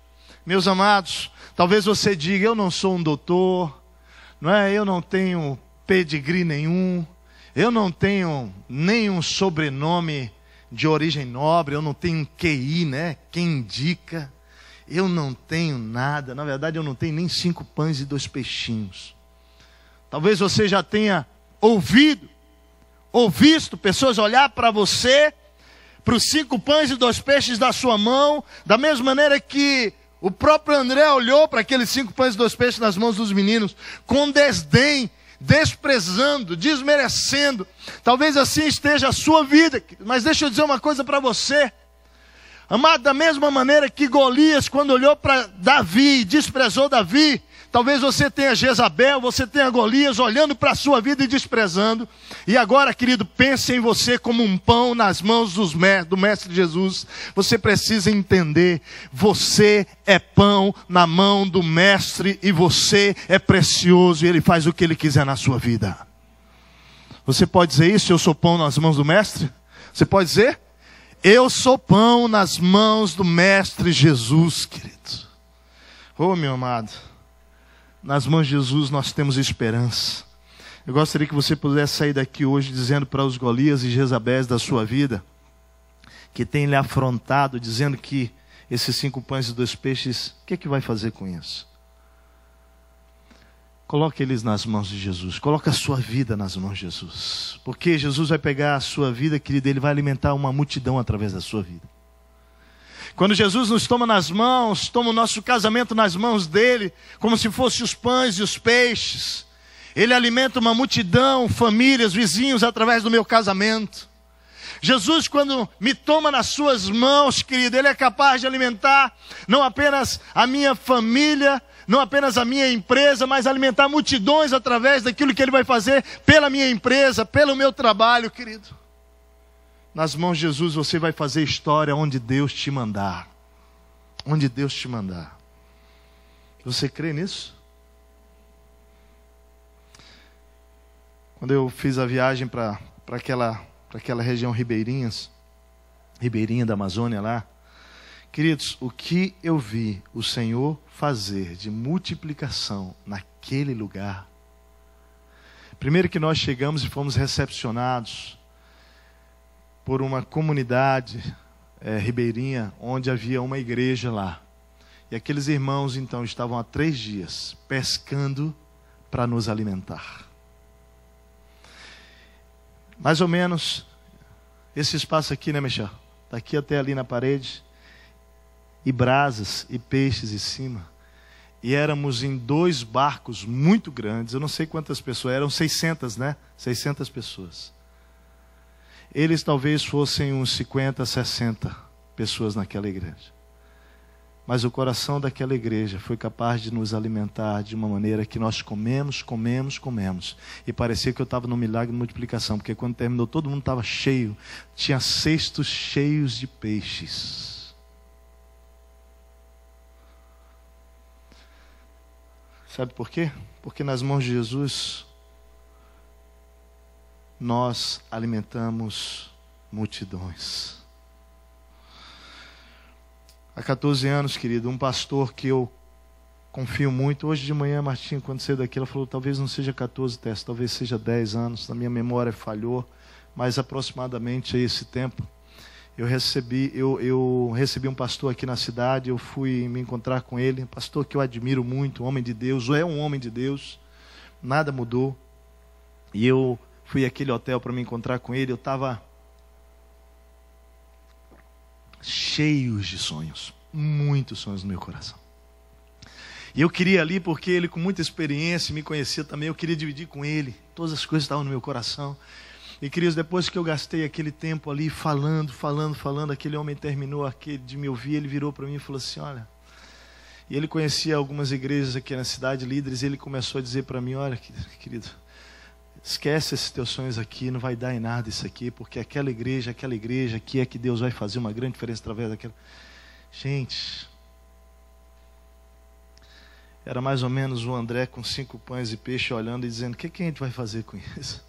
Meus amados, talvez você diga: eu não sou um doutor, não é? Eu não tenho pedigree nenhum, eu não tenho nenhum sobrenome de origem nobre, eu não tenho QI, né? Quem indica? Eu não tenho nada, na verdade eu não tenho nem 5 pães e 2 peixinhos. Talvez você já tenha ouvido, ou visto pessoas olhar para você, para os 5 pães e 2 peixes da sua mão, da mesma maneira que o próprio André olhou para aqueles 5 pães e 2 peixes nas mãos dos meninos, com desdém, desprezando, desmerecendo. Talvez assim esteja a sua vida, mas deixa eu dizer uma coisa para você. Amado, da mesma maneira que Golias, quando olhou para Davi e desprezou Davi, talvez você tenha Jezabel, você tenha Golias olhando para a sua vida e desprezando. E agora, querido, pense em você como um pão nas mãos do Mestre Jesus. Você precisa entender, você é pão na mão do Mestre e você é precioso e Ele faz o que Ele quiser na sua vida. Você pode dizer isso? Eu sou pão nas mãos do Mestre? Você pode dizer? Eu sou pão nas mãos do Mestre Jesus, querido. Oh, meu amado, nas mãos de Jesus nós temos esperança. Eu gostaria que você pudesse sair daqui hoje dizendo para os Golias e Jezabéis da sua vida, que tem lhe afrontado, dizendo que esses 5 pães e 2 peixes, o que vai fazer com isso? Coloque eles nas mãos de Jesus. Coloque a sua vida nas mãos de Jesus. Porque Jesus vai pegar a sua vida, querido, Ele vai alimentar uma multidão através da sua vida. Quando Jesus nos toma nas mãos, toma o nosso casamento nas mãos dEle, como se fossem os pães e os peixes. Ele alimenta uma multidão, famílias, vizinhos, através do meu casamento. Jesus, quando me toma nas suas mãos, querido, Ele é capaz de alimentar não apenas a minha família, não apenas a minha empresa, mas alimentar multidões através daquilo que Ele vai fazer pela minha empresa, pelo meu trabalho, querido. Nas mãos de Jesus você vai fazer história onde Deus te mandar. Onde Deus te mandar. Você crê nisso? Quando eu fiz a viagem para aquela região ribeirinha da Amazônia lá, Queridos, o que eu vi o Senhor fazer de multiplicação naquele lugar. Primeiro que nós chegamos e fomos recepcionados por uma comunidade ribeirinha, onde havia uma igreja lá. E aqueles irmãos então estavam há 3 dias pescando para nos alimentar. Mais ou menos esse espaço aqui, né, Michel? Daqui até ali na parede. E brasas e peixes em cima. E éramos em 2 barcos muito grandes. Eu não sei quantas pessoas, eram 600, né? 600 pessoas. Eles talvez fossem uns 50, 60 pessoas naquela igreja. Mas o coração daquela igreja foi capaz de nos alimentar de uma maneira que nós comemos. E parecia que eu estava no milagre de multiplicação. Porque quando terminou, todo mundo estava cheio. Tinha cestos cheios de peixes. Sabe por quê? Porque nas mãos de Jesus, nós alimentamos multidões. Há 14 anos, querido, um pastor que eu confio muito, hoje de manhã, Martinho, quando saiu daqui, ela falou, talvez não seja 14 testes, talvez seja 10 anos, na minha memória falhou, mas aproximadamente a esse tempo, eu recebi um pastor aqui na cidade, eu fui me encontrar com ele, um pastor que eu admiro muito, um homem de Deus, é um homem de Deus, nada mudou. E eu fui àquele hotel para me encontrar com ele, eu estava cheio de sonhos, muitos sonhos no meu coração. E eu queria ali, porque ele com muita experiência, me conhecia também, eu queria dividir com ele, todas as coisas estavam no meu coração. E queridos, depois que eu gastei aquele tempo ali falando, aquele homem terminou de me ouvir, ele virou para mim e falou assim, olha, e ele conhecia algumas igrejas aqui na cidade, líderes, e ele começou a dizer para mim, olha, querido, esquece esses teus sonhos aqui, não vai dar em nada isso aqui, porque aquela igreja aqui é que Deus vai fazer uma grande diferença através daquela. Gente, era mais ou menos o André com 5 pães e peixe olhando e dizendo, o que a gente vai fazer com isso?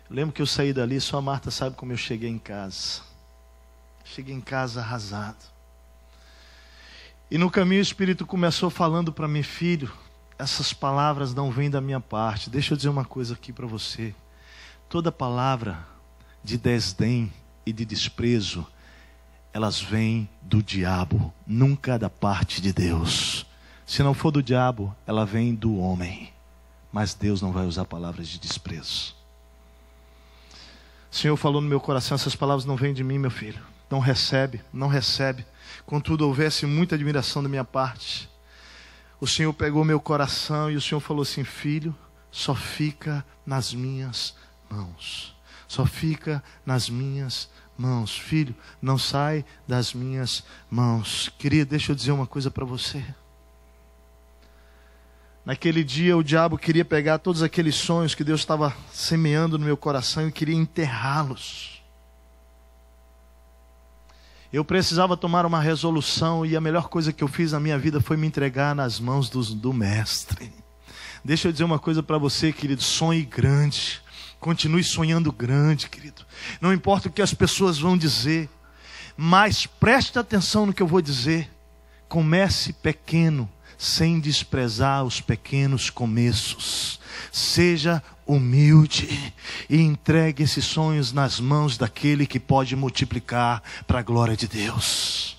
Eu lembro que eu saí dali, só a Marta sabe como eu cheguei em casa. Cheguei em casa arrasado. E no caminho o Espírito começou falando para mim, filho, essas palavras não vêm da minha parte. Deixa eu dizer uma coisa aqui para você. Toda palavra de desdém e de desprezo, elas vêm do diabo, nunca da parte de Deus. Se não for do diabo, ela vem do homem. Mas Deus não vai usar palavras de desprezo. O Senhor falou no meu coração, essas palavras não vêm de mim, meu filho. Não recebe. Contudo, houvesse muita admiração da minha parte. O Senhor pegou meu coração e o Senhor falou assim, filho, só fica nas minhas mãos. Só fica nas minhas mãos. Filho, não sai das minhas mãos. Querido, deixa eu dizer uma coisa para você. Naquele dia o diabo queria pegar todos aqueles sonhos que Deus estava semeando no meu coração e queria enterrá-los. Eu precisava tomar uma resolução e a melhor coisa que eu fiz na minha vida foi me entregar nas mãos do Mestre. Deixa eu dizer uma coisa para você, querido, sonhe grande, continue sonhando grande, querido. Não importa o que as pessoas vão dizer, mas preste atenção no que eu vou dizer. Comece pequeno, sem desprezar os pequenos começos. Seja humilde e entregue esses sonhos nas mãos daquele que pode multiplicar para a glória de Deus.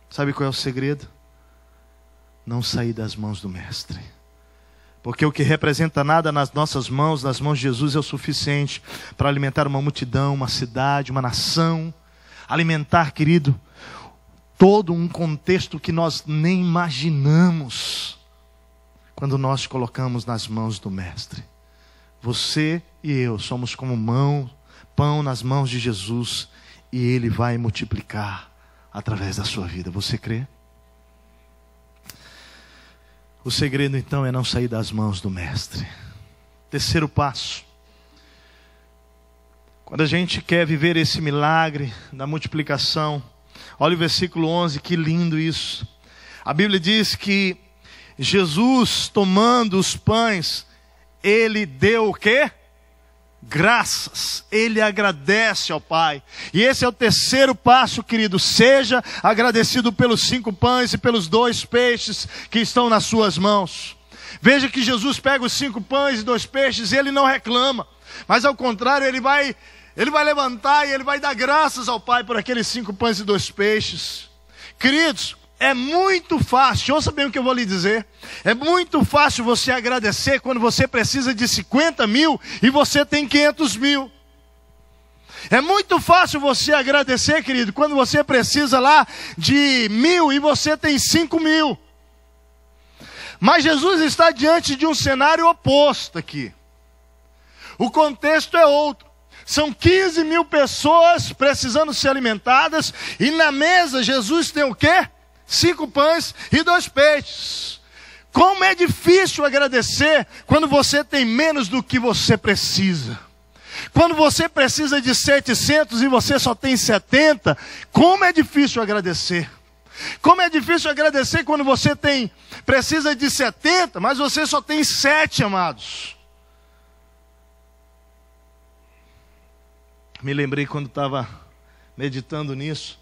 Sabe qual é o segredo? Não sair das mãos do Mestre. Porque o que representa nada nas nossas mãos, nas mãos de Jesus, é o suficiente para alimentar uma multidão, uma cidade, uma nação. Alimentar, querido, todo um contexto que nós nem imaginamos quando nós colocamos nas mãos do Mestre. Você e eu somos como pão nas mãos de Jesus e Ele vai multiplicar através da sua vida. Você crê? O segredo então é não sair das mãos do Mestre. Terceiro passo. Quando a gente quer viver esse milagre da multiplicação, olha o versículo 11, que lindo isso. A Bíblia diz que Jesus, tomando os pães, Ele deu o quê? graças, ele agradece ao Pai. E esse é o terceiro passo, querido. Seja agradecido pelos 5 pães e pelos 2 peixes que estão nas suas mãos. Veja que Jesus pega os 5 pães e 2 peixes e ele não reclama, mas ao contrário, ele vai levantar e ele vai dar graças ao Pai por aqueles 5 pães e 2 peixes. Queridos, é muito fácil, ouça bem o que eu vou lhe dizer, é muito fácil você agradecer quando você precisa de 50 mil e você tem 500 mil. É muito fácil você agradecer, querido, quando você precisa lá de 1.000 e você tem 5 mil. Mas Jesus está diante de um cenário oposto aqui. O contexto é outro. São 15 mil pessoas precisando ser alimentadas e na mesa Jesus tem o quê? 5 pães e 2 peixes. Como é difícil agradecer quando você tem menos do que você precisa. Quando você precisa de 700 e você só tem 70, como é difícil agradecer. Como é difícil agradecer quando você precisa de 70, mas você só tem 7, amados. Me lembrei quando estava meditando nisso,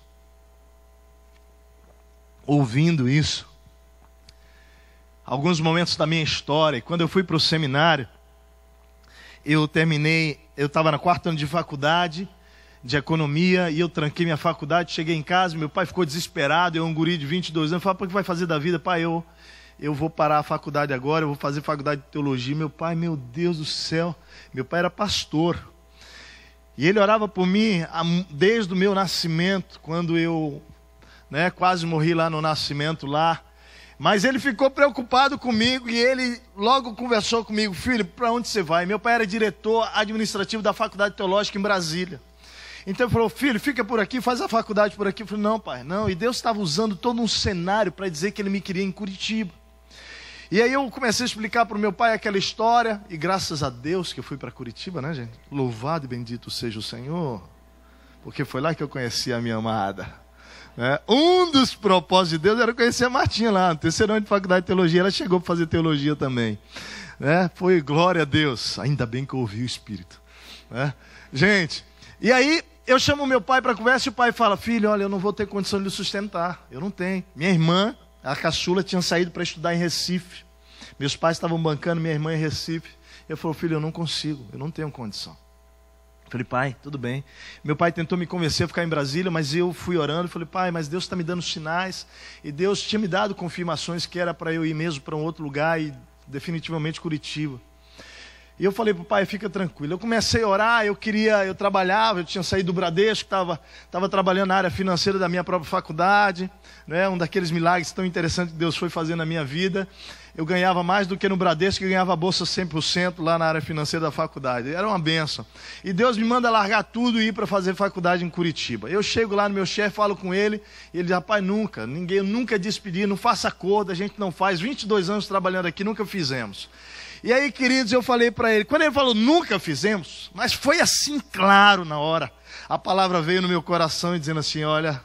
ouvindo isso, alguns momentos da minha história. Quando eu fui para o seminário, eu estava no 4º ano de faculdade, de economia, e eu tranquei minha faculdade, cheguei em casa, meu pai ficou desesperado, eu um guri de 22 anos, falei, o que vai fazer da vida? Pai, eu vou parar a faculdade agora, eu vou fazer faculdade de teologia. Meu pai, meu Deus do céu, meu pai era pastor, e ele orava por mim desde o meu nascimento, quando eu quase morri lá no nascimento lá. Mas ele ficou preocupado comigo e ele logo conversou comigo. Filho, para onde você vai? Meu pai era diretor administrativo da Faculdade Teológica em Brasília. Então ele falou, filho, fica por aqui, faz a faculdade por aqui. Eu falei, não, pai, não. E Deus estava usando todo um cenário para dizer que ele me queria em Curitiba. E aí eu comecei a explicar para o meu pai aquela história. E graças a Deus que eu fui para Curitiba, né, gente? Louvado e bendito seja o Senhor. Porque foi lá que eu conheci a minha amada. Um dos propósitos de Deus era conhecer a Martinha lá, no 3º ano de faculdade de teologia. Ela chegou para fazer teologia também. Foi glória a Deus. Ainda bem que eu ouvi o Espírito. Gente, e aí eu chamo meu pai para conversa e o pai fala, filho, olha, eu não vou ter condição de lhe sustentar. Eu não tenho. Minha irmã, a caçula, tinha saído para estudar em Recife. Meus pais estavam bancando minha irmã em Recife. Eu falei, filho, eu não consigo, eu não tenho condição. Falei, pai, tudo bem. Meu pai tentou me convencer a ficar em Brasília, mas eu fui orando. Falei, pai, mas Deus está me dando sinais. E Deus tinha me dado confirmações que era para eu ir mesmo para um outro lugar, e definitivamente Curitiba. E eu falei para o pai, fica tranquilo. Eu comecei a orar, eu trabalhava, eu tinha saído do Bradesco, estava trabalhando na área financeira da minha própria faculdade. Um daqueles milagres tão interessantes que Deus foi fazendo na minha vida. Eu ganhava mais do que no Bradesco, eu ganhava a bolsa 100% lá na área financeira da faculdade. Era uma bênção. E Deus me manda largar tudo e ir para fazer faculdade em Curitiba. Eu chego lá no meu chefe, falo com ele, e ele diz, rapaz, eu nunca despedi, não faça acordo, a gente não faz. 22 anos trabalhando aqui, nunca fizemos. E aí, queridos, eu falei para ele, quando ele falou, nunca fizemos, mas foi assim claro na hora. A palavra veio no meu coração e dizendo assim, olha,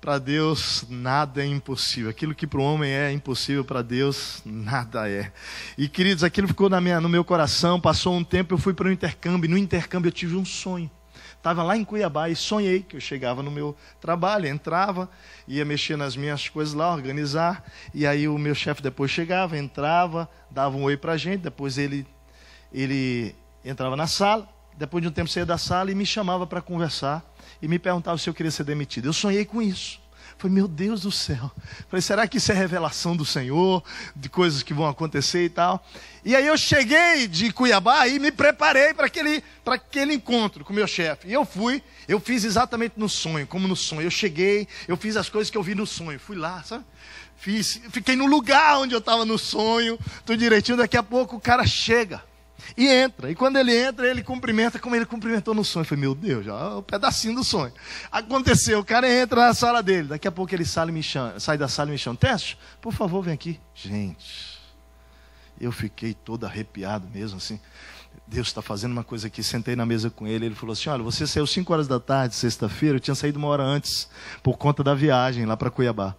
para Deus nada é impossível. Aquilo que para o homem é impossível, para Deus nada é. E queridos, aquilo ficou no meu coração, passou um tempo, eu fui para o intercâmbio, e no intercâmbio eu tive um sonho. Estava lá em Cuiabá e sonhei que eu chegava no meu trabalho, entrava, ia mexer nas minhas coisas lá, organizar, e aí o meu chefe depois chegava, entrava, dava um oi para a gente, depois ele entrava na sala, depois de um tempo saía da sala e me chamava para conversar, e me perguntava se eu queria ser demitido. Eu sonhei com isso. Falei, meu Deus do céu. Falei, será que isso é revelação do Senhor, de coisas que vão acontecer e tal? E aí eu cheguei de Cuiabá e me preparei para aquele encontro com o meu chefe. E eu fiz exatamente no sonho, como no sonho. Eu cheguei, eu fiz as coisas que eu vi no sonho. Fui lá, sabe? Fiquei no lugar onde eu estava no sonho, tudo direitinho. Daqui a pouco o cara chega e entra. E quando ele entra, ele cumprimenta como ele cumprimentou no sonho. Eu falei, meu Deus, já é um pedacinho do sonho. Aconteceu, o cara entra na sala dele. Daqui a pouco ele sai da sala e me chama. Teste, por favor, vem aqui. Gente, eu fiquei todo arrepiado mesmo, assim. Deus está fazendo uma coisa aqui. Sentei na mesa com ele. Ele falou assim, olha, você saiu 5 horas da tarde, sexta-feira. Eu tinha saído 1 hora antes, por conta da viagem lá para Cuiabá.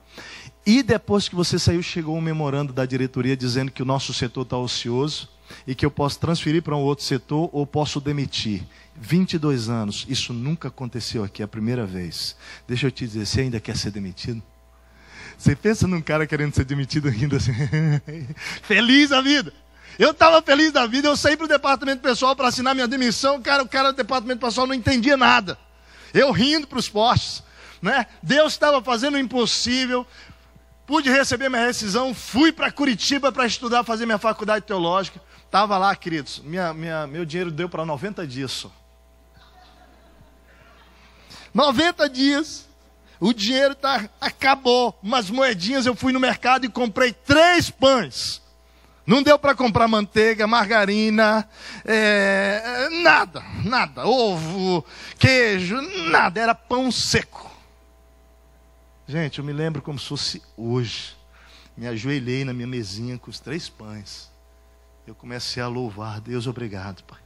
E depois que você saiu, chegou um memorando da diretoria dizendo que o nosso setor está ocioso e que eu posso transferir para um outro setor ou posso demitir. 22 anos, isso nunca aconteceu aqui, é a primeira vez. Deixa eu te dizer, você ainda quer ser demitido? Você pensa num cara querendo ser demitido rindo assim, feliz da vida. Eu estava feliz da vida, eu saí para o departamento pessoal para assinar minha demissão, o cara do departamento pessoal não entendia nada. Eu rindo para os postes, né? Deus estava fazendo o impossível. Pude receber minha rescisão, fui para Curitiba para estudar, fazer minha faculdade teológica. Estava lá, queridos, meu dinheiro deu para 90 dias só. 90 dias, o dinheiro acabou. Umas moedinhas, eu fui no mercado e comprei 3 pães. Não deu para comprar manteiga, margarina, nada. Ovo, queijo, nada, era pão seco. Gente, eu me lembro como se fosse hoje. Me ajoelhei na minha mesinha com os 3 pães. Eu comecei a louvar. Deus, obrigado, Pai.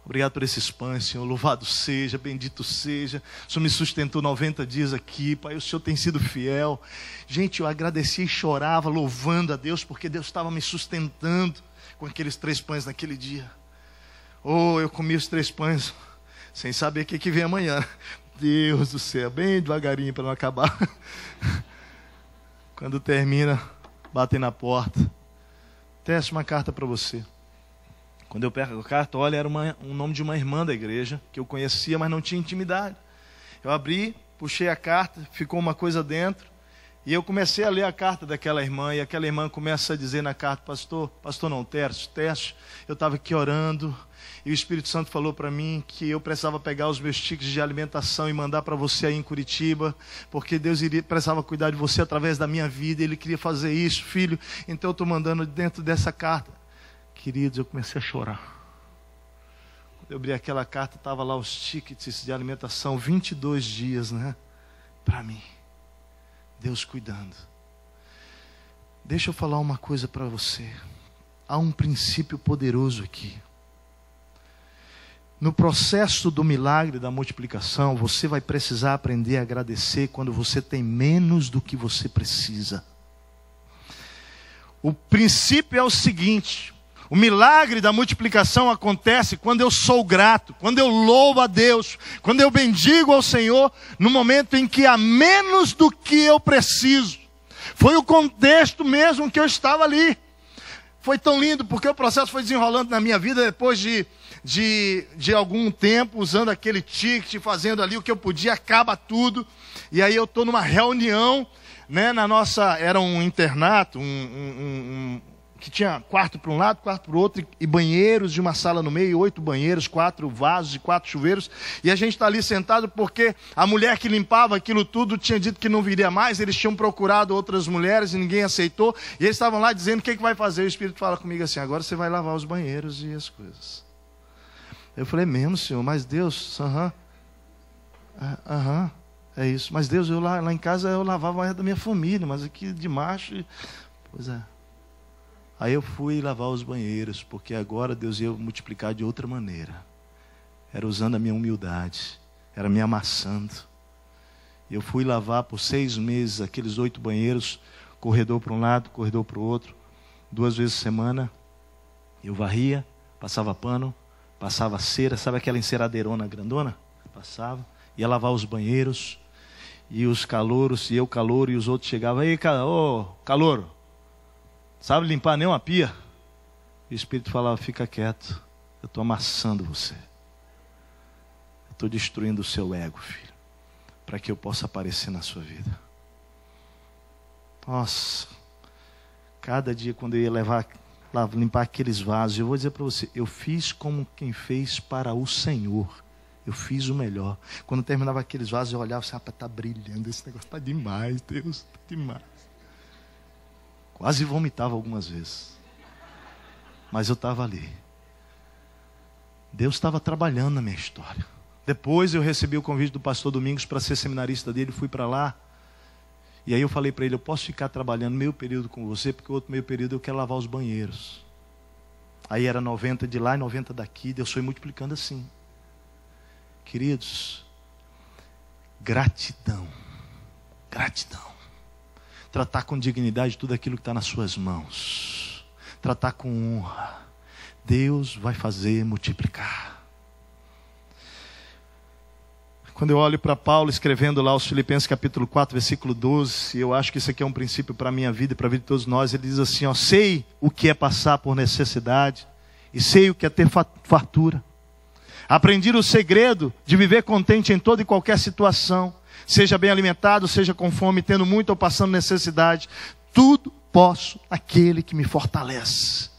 Obrigado por esses pães, Senhor. Louvado seja, bendito seja. O Senhor me sustentou 90 dias aqui, Pai. O Senhor tem sido fiel. Gente, eu agradecia e chorava, louvando a Deus, porque Deus estava me sustentando com aqueles 3 pães naquele dia. Oh, eu comi os 3 pães, sem saber o que vem amanhã. Deus do céu, bem devagarinho para não acabar. Quando termina, batem na porta. Teste uma carta para você. Quando eu pego a carta, olha, era um nome de uma irmã da igreja, que eu conhecia, mas não tinha intimidade. Eu abri, puxei a carta, ficou uma coisa dentro, e eu comecei a ler a carta daquela irmã, e aquela irmã começa a dizer na carta, pastor não, Tércio, eu estava aqui orando, e o Espírito Santo falou para mim que eu precisava pegar os meus tickets de alimentação e mandar para você aí em Curitiba, porque Deus precisava cuidar de você através da minha vida, Ele queria fazer isso, filho, então eu estou mandando dentro dessa carta. Queridos, eu comecei a chorar. Quando eu abri aquela carta, estava lá os tickets de alimentação, 22 dias, né? Para mim. Deus cuidando. Deixa eu falar uma coisa para você. Há um princípio poderoso aqui. No processo do milagre da multiplicação, você vai precisar aprender a agradecer quando você tem menos do que você precisa. O princípio é o seguinte: o milagre da multiplicação acontece quando eu sou grato, quando eu louvo a Deus, quando eu bendigo ao Senhor, no momento em que há menos do que eu preciso. Foi o contexto mesmo que eu estava ali. Foi tão lindo, porque o processo foi desenrolando na minha vida depois de algum tempo, usando aquele ticket, fazendo ali o que eu podia, acaba tudo. E aí eu estou numa reunião, né, era um internato, que tinha quarto para um lado, quarto para o outro, e banheiros de uma sala no meio, 8 banheiros, 4 vasos e 4 chuveiros, e a gente está ali sentado porque a mulher que limpava aquilo tudo tinha dito que não viria mais, eles tinham procurado outras mulheres e ninguém aceitou, e eles estavam lá dizendo o que vai fazer. O Espírito fala comigo assim: agora você vai lavar os banheiros e as coisas. Eu falei: mesmo, Senhor? Mas Deus, é isso. Mas Deus, eu lá em casa eu lavava a da minha família, mas aqui de macho, pois é. Aí eu fui lavar os banheiros, porque agora Deus ia multiplicar de outra maneira. Era usando a minha humildade, era me amassando. Eu fui lavar por 6 meses aqueles 8 banheiros, corredor para um lado, corredor para o outro, 2 vezes por semana. Eu varria, passava pano, passava cera, sabe aquela enceradeirona grandona? Passava, ia lavar os banheiros, e os calouros, e eu calouro, e os outros chegavam: aí, calouro, sabe limpar nem uma pia? E o Espírito falava: fica quieto, eu estou amassando você. Eu estou destruindo o seu ego, filho, para que eu possa aparecer na sua vida. Nossa, cada dia quando eu ia limpar aqueles vasos, eu vou dizer para você, eu fiz como quem fez para o Senhor. Eu fiz o melhor. Quando terminava aqueles vasos, eu olhava assim: rapaz, está brilhando, esse negócio está demais, Deus, está demais. Quase vomitava algumas vezes. Mas eu estava ali. Deus estava trabalhando na minha história. Depois eu recebi o convite do pastor Domingos para ser seminarista dele, fui para lá. E aí eu falei para ele: eu posso ficar trabalhando meio período com você, porque o outro meio período eu quero lavar os banheiros. Aí era 90 de lá e 90 daqui, Deus foi multiplicando assim. Queridos, gratidão. Tratar com dignidade tudo aquilo que está nas suas mãos. tratar com honra. Deus vai fazer multiplicar. Quando eu olho para Paulo escrevendo lá aos Filipenses capítulo 4, versículo 12, eu acho que isso aqui é um princípio para a minha vida e para a vida de todos nós. Ele diz assim, ó, sei o que é passar por necessidade e sei o que é ter fartura. Aprendi o segredo de viver contente em toda e qualquer situação, seja bem alimentado, seja com fome, tendo muito ou passando necessidade. Tudo posso naquele que me fortalece.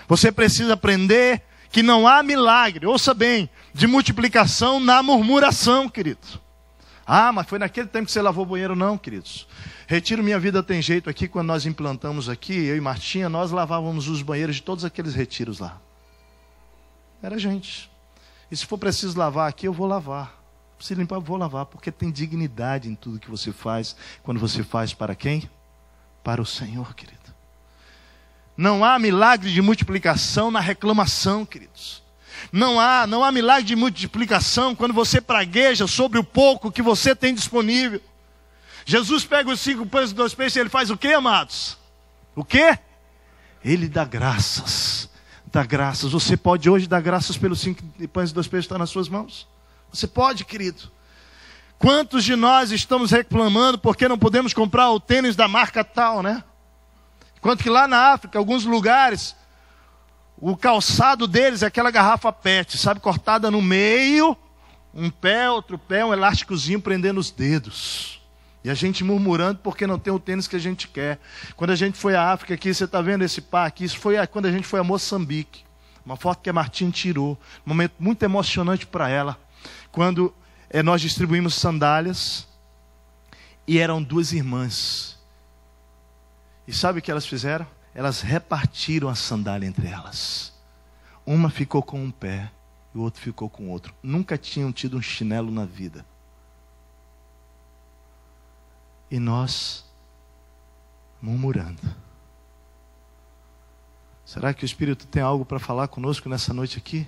Você precisa aprender que não há milagre, ouça bem, de multiplicação na murmuração, queridos. Ah, mas foi naquele tempo que você lavou o banheiro? Não, queridos. Retiro Minha Vida Tem Jeito aqui, quando nós implantamos aqui, eu e Martinha, nós lavávamos os banheiros de todos aqueles retiros lá. Era gente. E se for preciso lavar aqui, eu vou lavar. Se limpar, eu vou lavar, porque tem dignidade em tudo que você faz, quando você faz para quem? Para o Senhor, querido. Não há milagre de multiplicação na reclamação, queridos. Não há milagre de multiplicação quando você pragueja sobre o pouco que você tem disponível. Jesus pega os 5 pães e 2 peixes e ele faz o quê, amados? O quê? Ele dá graças. Dá graças. Você pode hoje dar graças pelos 5 pães e 2 peixes que estão nas suas mãos? Você pode, querido. Quantos de nós estamos reclamando porque não podemos comprar o tênis da marca tal, né? Enquanto que lá na África, alguns lugares, o calçado deles é aquela garrafa PET, sabe, cortada no meio, um pé, outro pé, um elásticozinho prendendo os dedos. E a gente murmurando porque não tem o tênis que a gente quer. Quando a gente foi à África aqui, você está vendo esse par aqui, isso foi quando a gente foi a Moçambique. Uma foto que a Martinha tirou, um momento muito emocionante para ela. Quando nós distribuímos sandálias, e eram 2 irmãs. E sabe o que elas fizeram? Elas repartiram a sandália entre elas. Uma ficou com um pé e o outro ficou com o outro. Nunca tinham tido um chinelo na vida. E nós murmurando. Será que o Espírito tem algo para falar conosco nessa noite aqui?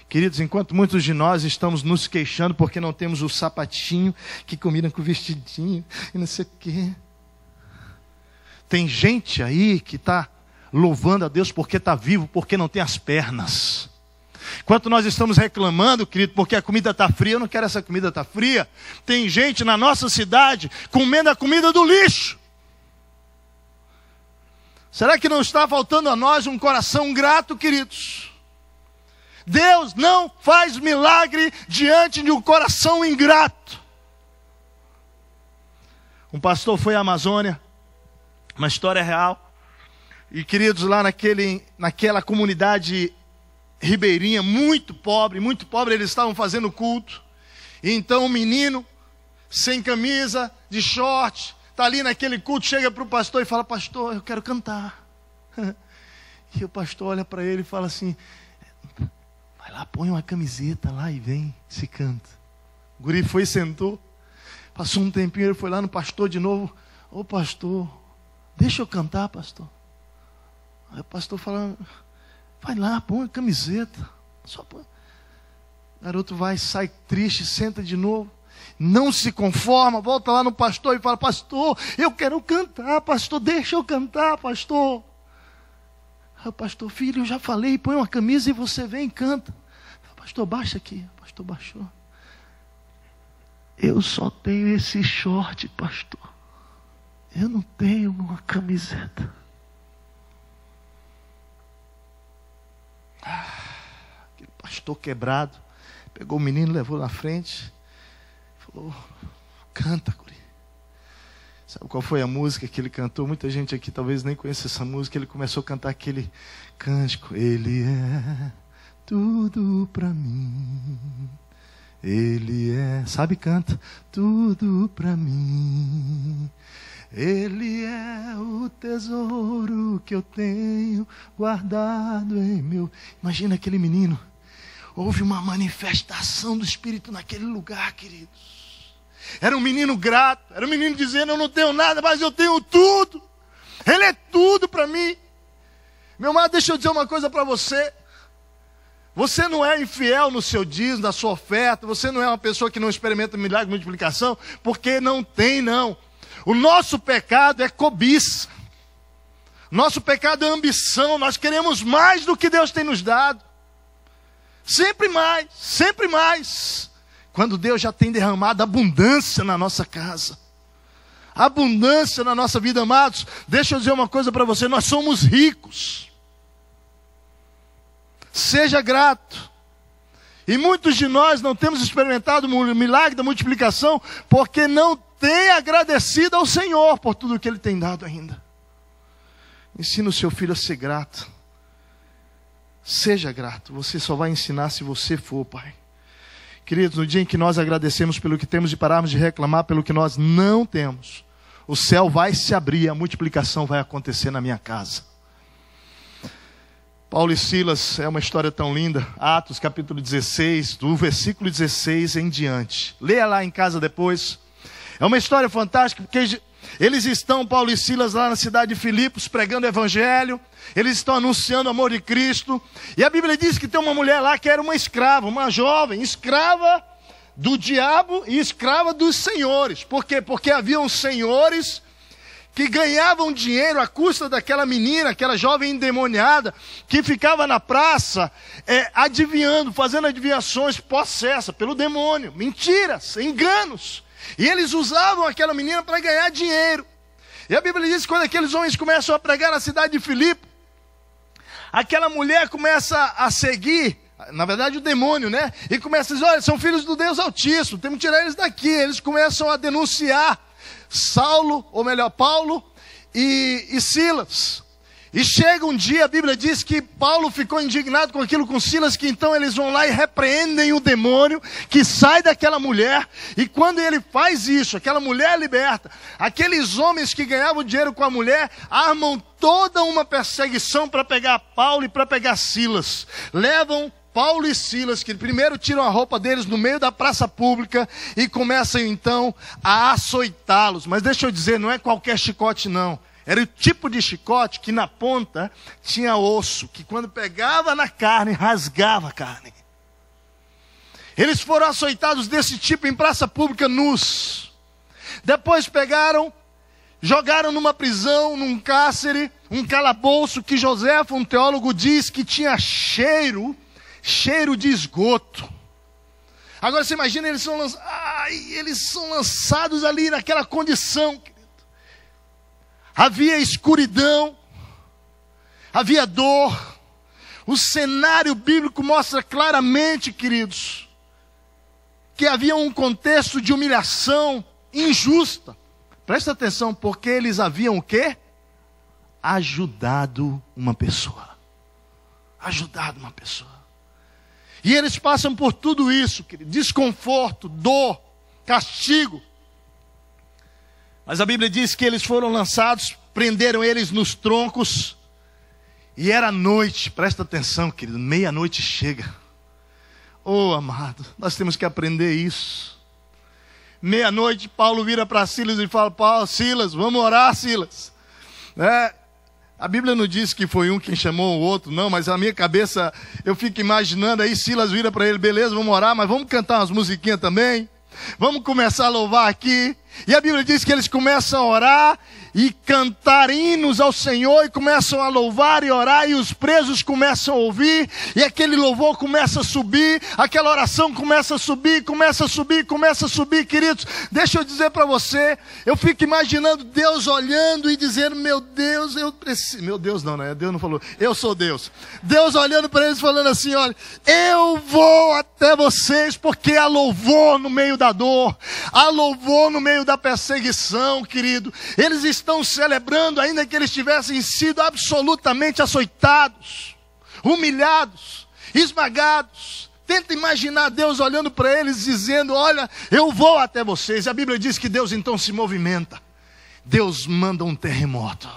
Queridos, enquanto muitos de nós estamos nos queixando porque não temos o sapatinho que combina com o vestidinho e não sei o quê. Tem gente aí que está louvando a Deus porque está vivo, porque não tem as pernas. Enquanto nós estamos reclamando, querido, porque a comida está fria, eu não quero essa comida estar fria. Tem gente na nossa cidade comendo a comida do lixo. Será que não está faltando a nós um coração grato, queridos? Deus não faz milagre diante de um coração ingrato. Um pastor foi à Amazônia, uma história real. E queridos, lá naquela comunidade ribeirinha, muito pobre, eles estavam fazendo culto. E então um menino, sem camisa, de short, está ali naquele culto, chega para o pastor e fala: pastor, eu quero cantar. E o pastor olha para ele e fala assim: vai lá, põe uma camiseta lá e vem, se canta. O guri foi e sentou. Passou um tempinho, ele foi lá no pastor de novo: ô pastor, deixa eu cantar, pastor. Aí o pastor fala: vai lá, põe a camiseta. Só põe. O garoto vai, sai triste, senta de novo. Não se conforma, volta lá no pastor e fala: pastor, eu quero cantar, pastor, deixa eu cantar, pastor. Aí o pastor: filho, eu já falei, põe uma camisa e você vem e canta. Pastor, baixa aqui. O pastor baixou. Eu só tenho esse short, pastor. Eu não tenho uma camiseta. Aquele pastor quebrado pegou o menino, levou na frente, falou: canta, guri. Sabe qual foi a música que ele cantou? Muita gente aqui talvez nem conheça essa música. Ele começou a cantar aquele cântico: ele é tudo pra mim, ele é, sabe, canta, tudo pra mim. Ele é o tesouro que eu tenho guardado em meu... Imagina aquele menino. Houve uma manifestação do Espírito naquele lugar, queridos. Era um menino grato. Era um menino dizendo: eu não tenho nada, mas eu tenho tudo. Ele é tudo para mim. Meu amado, deixa eu dizer uma coisa para você. Você não é infiel no seu dízimo, na sua oferta. Você não é uma pessoa que não experimenta milagre de multiplicação, porque não tem, não. O nosso pecado é cobiça. Nosso pecado é ambição, nós queremos mais do que Deus tem nos dado. Sempre mais, sempre mais. Quando Deus já tem derramado abundância na nossa casa. Abundância na nossa vida, amados. Deixa eu dizer uma coisa para você, nós somos ricos. Seja grato. E muitos de nós não temos experimentado o milagre da multiplicação porque não tem agradecido ao Senhor por tudo que Ele tem dado ainda. Ensina o seu filho a ser grato. Seja grato. Você só vai ensinar se você for, pai. Queridos, no dia em que nós agradecemos pelo que temos e pararmos de reclamar pelo que nós não temos, o céu vai se abrir e a multiplicação vai acontecer na minha casa. Paulo e Silas é uma história tão linda. Atos capítulo 16, do versículo 16 em diante. Leia lá em casa depois. É uma história fantástica, porque eles estão, Paulo e Silas, lá na cidade de Filipos, pregando o evangelho. Eles estão anunciando o amor de Cristo. E a Bíblia diz que tem uma mulher lá que era uma escrava, uma jovem, escrava do diabo e escrava dos senhores. Por quê? Porque haviam senhores que ganhavam dinheiro à custa daquela menina, aquela jovem endemoniada, que ficava na praça adivinhando, fazendo adivinhações possessa pelo demônio. Mentiras, enganos. E eles usavam aquela menina para ganhar dinheiro. E a Bíblia diz que quando aqueles homens começam a pregar na cidade de Filipe, aquela mulher começa a seguir, na verdade o demônio, né? E começa a dizer, olha, são filhos do Deus Altíssimo, temos que tirar eles daqui. Eles começam a denunciar Paulo e Silas. E chega um dia, a Bíblia diz que Paulo ficou indignado com aquilo com Silas, que então eles vão lá e repreendem o demônio que sai daquela mulher. E quando ele faz isso, aquela mulher é liberta, aqueles homens que ganhavam dinheiro com a mulher armam toda uma perseguição para pegar Paulo e para pegar Silas. Levam Paulo e Silas, que primeiro tiram a roupa deles no meio da praça pública e começam então a açoitá-los. Mas deixa eu dizer, não é qualquer chicote não. Era o tipo de chicote que na ponta tinha osso, que quando pegava na carne, rasgava a carne. Eles foram açoitados desse tipo em praça pública nus. Depois pegaram, jogaram numa prisão, num cárcere, um calabouço que Joséfo, um teólogo, diz que tinha cheiro de esgoto. Agora você imagina, eles são lançados ali naquela condição. Havia escuridão, havia dor. O cenário bíblico mostra claramente, queridos, que havia um contexto de humilhação injusta. Presta atenção, porque eles haviam o quê? Ajudado uma pessoa. Ajudado uma pessoa. E eles passam por tudo isso, querido, desconforto, dor, castigo. Mas a Bíblia diz que eles foram lançados, prenderam eles nos troncos. E era noite, presta atenção, querido, meia-noite chega. Oh, amado, nós temos que aprender isso. Meia-noite, Paulo vira para Silas e fala, Silas, vamos orar, Silas. A Bíblia não diz que foi um quem chamou o outro, não, mas a minha cabeça, eu fico imaginando aí, Silas vira para ele, beleza, vamos orar, mas vamos cantar umas musiquinhas também. Vamos começar a louvar aqui. E a Bíblia diz que eles começam a orar e cantar hinos ao Senhor, e começam a louvar e orar, e os presos começam a ouvir, e aquele louvor começa a subir, aquela oração começa a subir, começa a subir, começa a subir, queridos. Deixa eu dizer para você, eu fico imaginando Deus olhando e dizendo, meu Deus, eu preciso, meu Deus não, né? Deus não falou, eu sou Deus. Deus olhando para eles falando assim, olha, eu vou até vocês, porque há louvor no meio da dor, há louvor no meio da perseguição, querido. Eles estão celebrando, ainda que eles tivessem sido absolutamente açoitados, humilhados, esmagados. Tenta imaginar Deus olhando para eles dizendo, olha, eu vou até vocês. E a Bíblia diz que Deus então se movimenta. Deus manda um terremoto.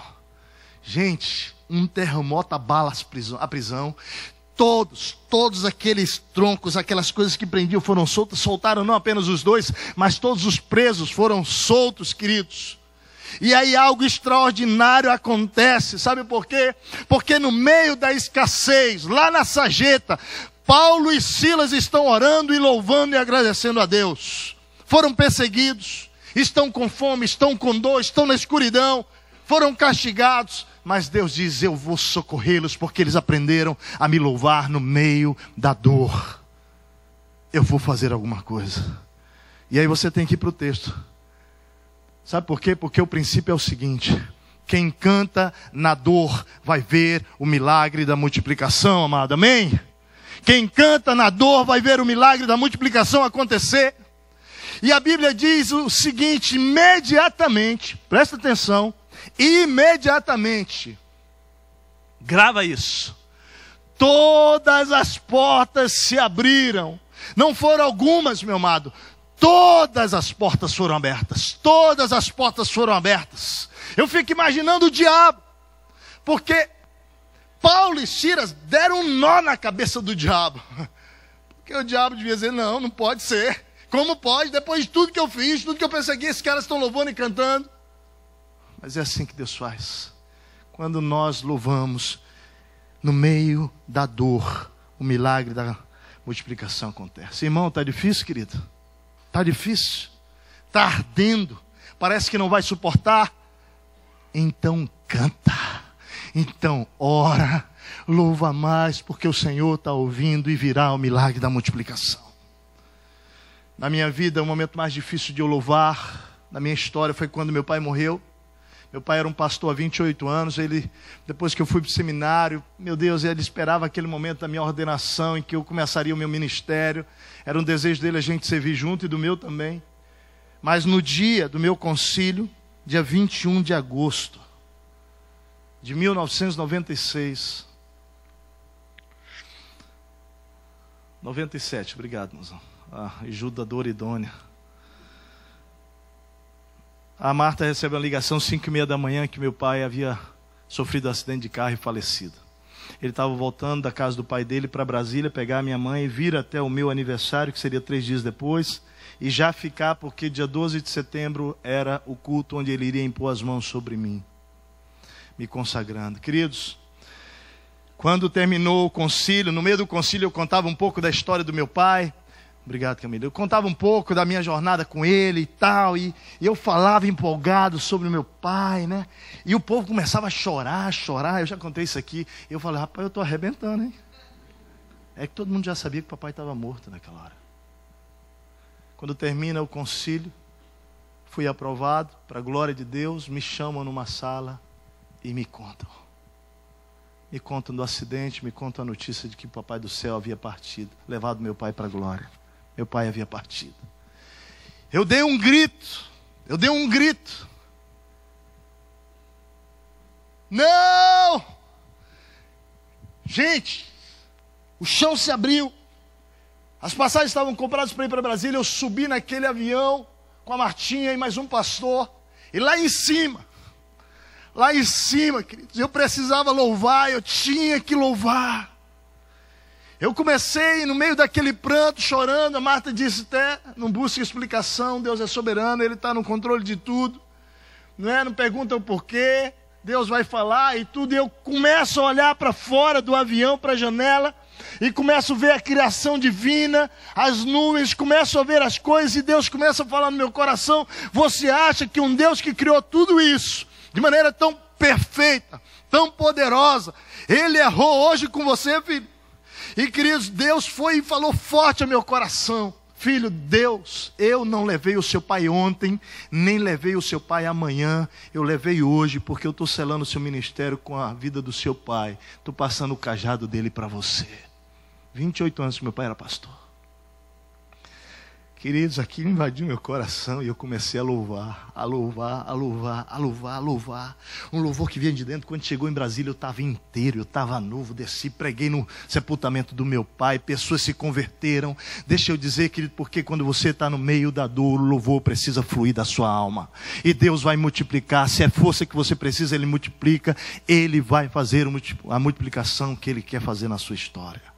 Gente, um terremoto abala a prisão. Todos aqueles troncos, aquelas coisas que prendiam foram soltas. Soltaram não apenas os dois, mas todos os presos foram soltos, queridos. E aí algo extraordinário acontece, sabe por quê? Porque no meio da escassez, lá na sarjeta, Paulo e Silas estão orando e louvando e agradecendo a Deus. Foram perseguidos, estão com fome, estão com dor, estão na escuridão, foram castigados, mas Deus diz: eu vou socorrê-los, porque eles aprenderam a me louvar no meio da dor. Eu vou fazer alguma coisa. E aí você tem que ir para o texto. Sabe por quê? Porque o princípio é o seguinte: quem canta na dor vai ver o milagre da multiplicação, amado. Amém? Quem canta na dor vai ver o milagre da multiplicação acontecer. E a Bíblia diz o seguinte: imediatamente, presta atenção, imediatamente, grava isso, todas as portas se abriram. Não foram algumas, meu amado, todas as portas foram abertas. Todas as portas foram abertas. Eu fico imaginando o diabo, porque Paulo e Silas deram um nó na cabeça do diabo. Porque o diabo devia dizer: não, não pode ser. Como pode? Depois de tudo que eu fiz, tudo que eu persegui, esses caras estão louvando e cantando. Mas é assim que Deus faz. Quando nós louvamos, no meio da dor, o milagre da multiplicação acontece. Irmão, está difícil, querido? Está difícil? Está ardendo? Parece que não vai suportar? Então canta. Então ora. Louva mais, porque o Senhor está ouvindo e virá o milagre da multiplicação. Na minha vida, o momento mais difícil de eu louvar, na minha história, foi quando meu pai morreu. Meu pai era um pastor há 28 anos, depois que eu fui para o seminário, meu Deus, ele esperava aquele momento da minha ordenação, em que eu começaria o meu ministério. Era um desejo dele a gente servir junto e do meu também. Mas no dia do meu concílio, dia 21 de agosto de 1996, 97, obrigado, mozão. Ajudadora idônea. A Marta recebe uma ligação 5h30 da manhã que meu pai havia sofrido um acidente de carro e falecido. Ele estava voltando da casa do pai dele para Brasília, pegar a minha mãe e vir até o meu aniversário, que seria 3 dias depois, e já ficar, porque dia 12 de setembro era o culto onde ele iria impor as mãos sobre mim, me consagrando. Queridos, quando terminou o concílio, no meio do concílio eu contava um pouco da história do meu pai. Obrigado, Camila. Eu contava um pouco da minha jornada com ele e tal, e eu falava empolgado sobre o meu pai, né? E o povo começava a chorar, eu já contei isso aqui. Eu falei: rapaz, eu estou arrebentando, hein? É que todo mundo já sabia que o papai estava morto naquela hora. Quando termina o concílio, fui aprovado, para a glória de Deus, me chamam numa sala e me contam. Me contam do acidente, me contam a notícia de que o papai do céu havia partido, levado meu pai para a glória. Meu pai havia partido. Eu dei um grito. Não! Gente, o chão se abriu. As passagens estavam compradas para ir para Brasília. Eu subi naquele avião com a Martinha e mais um pastor. E lá em cima, queridos, eu precisava louvar, eu tinha que louvar. Eu comecei no meio daquele pranto, chorando. A Marta disse até: não busque explicação, Deus é soberano, Ele está no controle de tudo. Não pergunta o porquê, Deus vai falar e tudo. E eu começo a olhar para fora do avião, para a janela, e começo a ver a criação divina, as nuvens, começo a ver as coisas, e Deus começa a falar no meu coração: você acha que um Deus que criou tudo isso, de maneira tão perfeita, tão poderosa, Ele errou hoje com você, filho? E queridos, Deus foi e falou forte ao meu coração: filho, Deus, eu não levei o seu pai ontem, nem levei o seu pai amanhã, eu levei hoje, porque eu estou selando o seu ministério com a vida do seu pai, estou passando o cajado dele para você. 28 anos que meu pai era pastor. Queridos, aquilo invadiu meu coração e eu comecei a louvar. Um louvor que vinha de dentro. Quando chegou em Brasília, eu estava inteiro, eu estava novo, desci, preguei no sepultamento do meu pai, pessoas se converteram. Deixa eu dizer, querido, porque quando você está no meio da dor, o louvor precisa fluir da sua alma. E Deus vai multiplicar. Se é força que você precisa, Ele multiplica. Ele vai fazer a multiplicação que Ele quer fazer na sua história.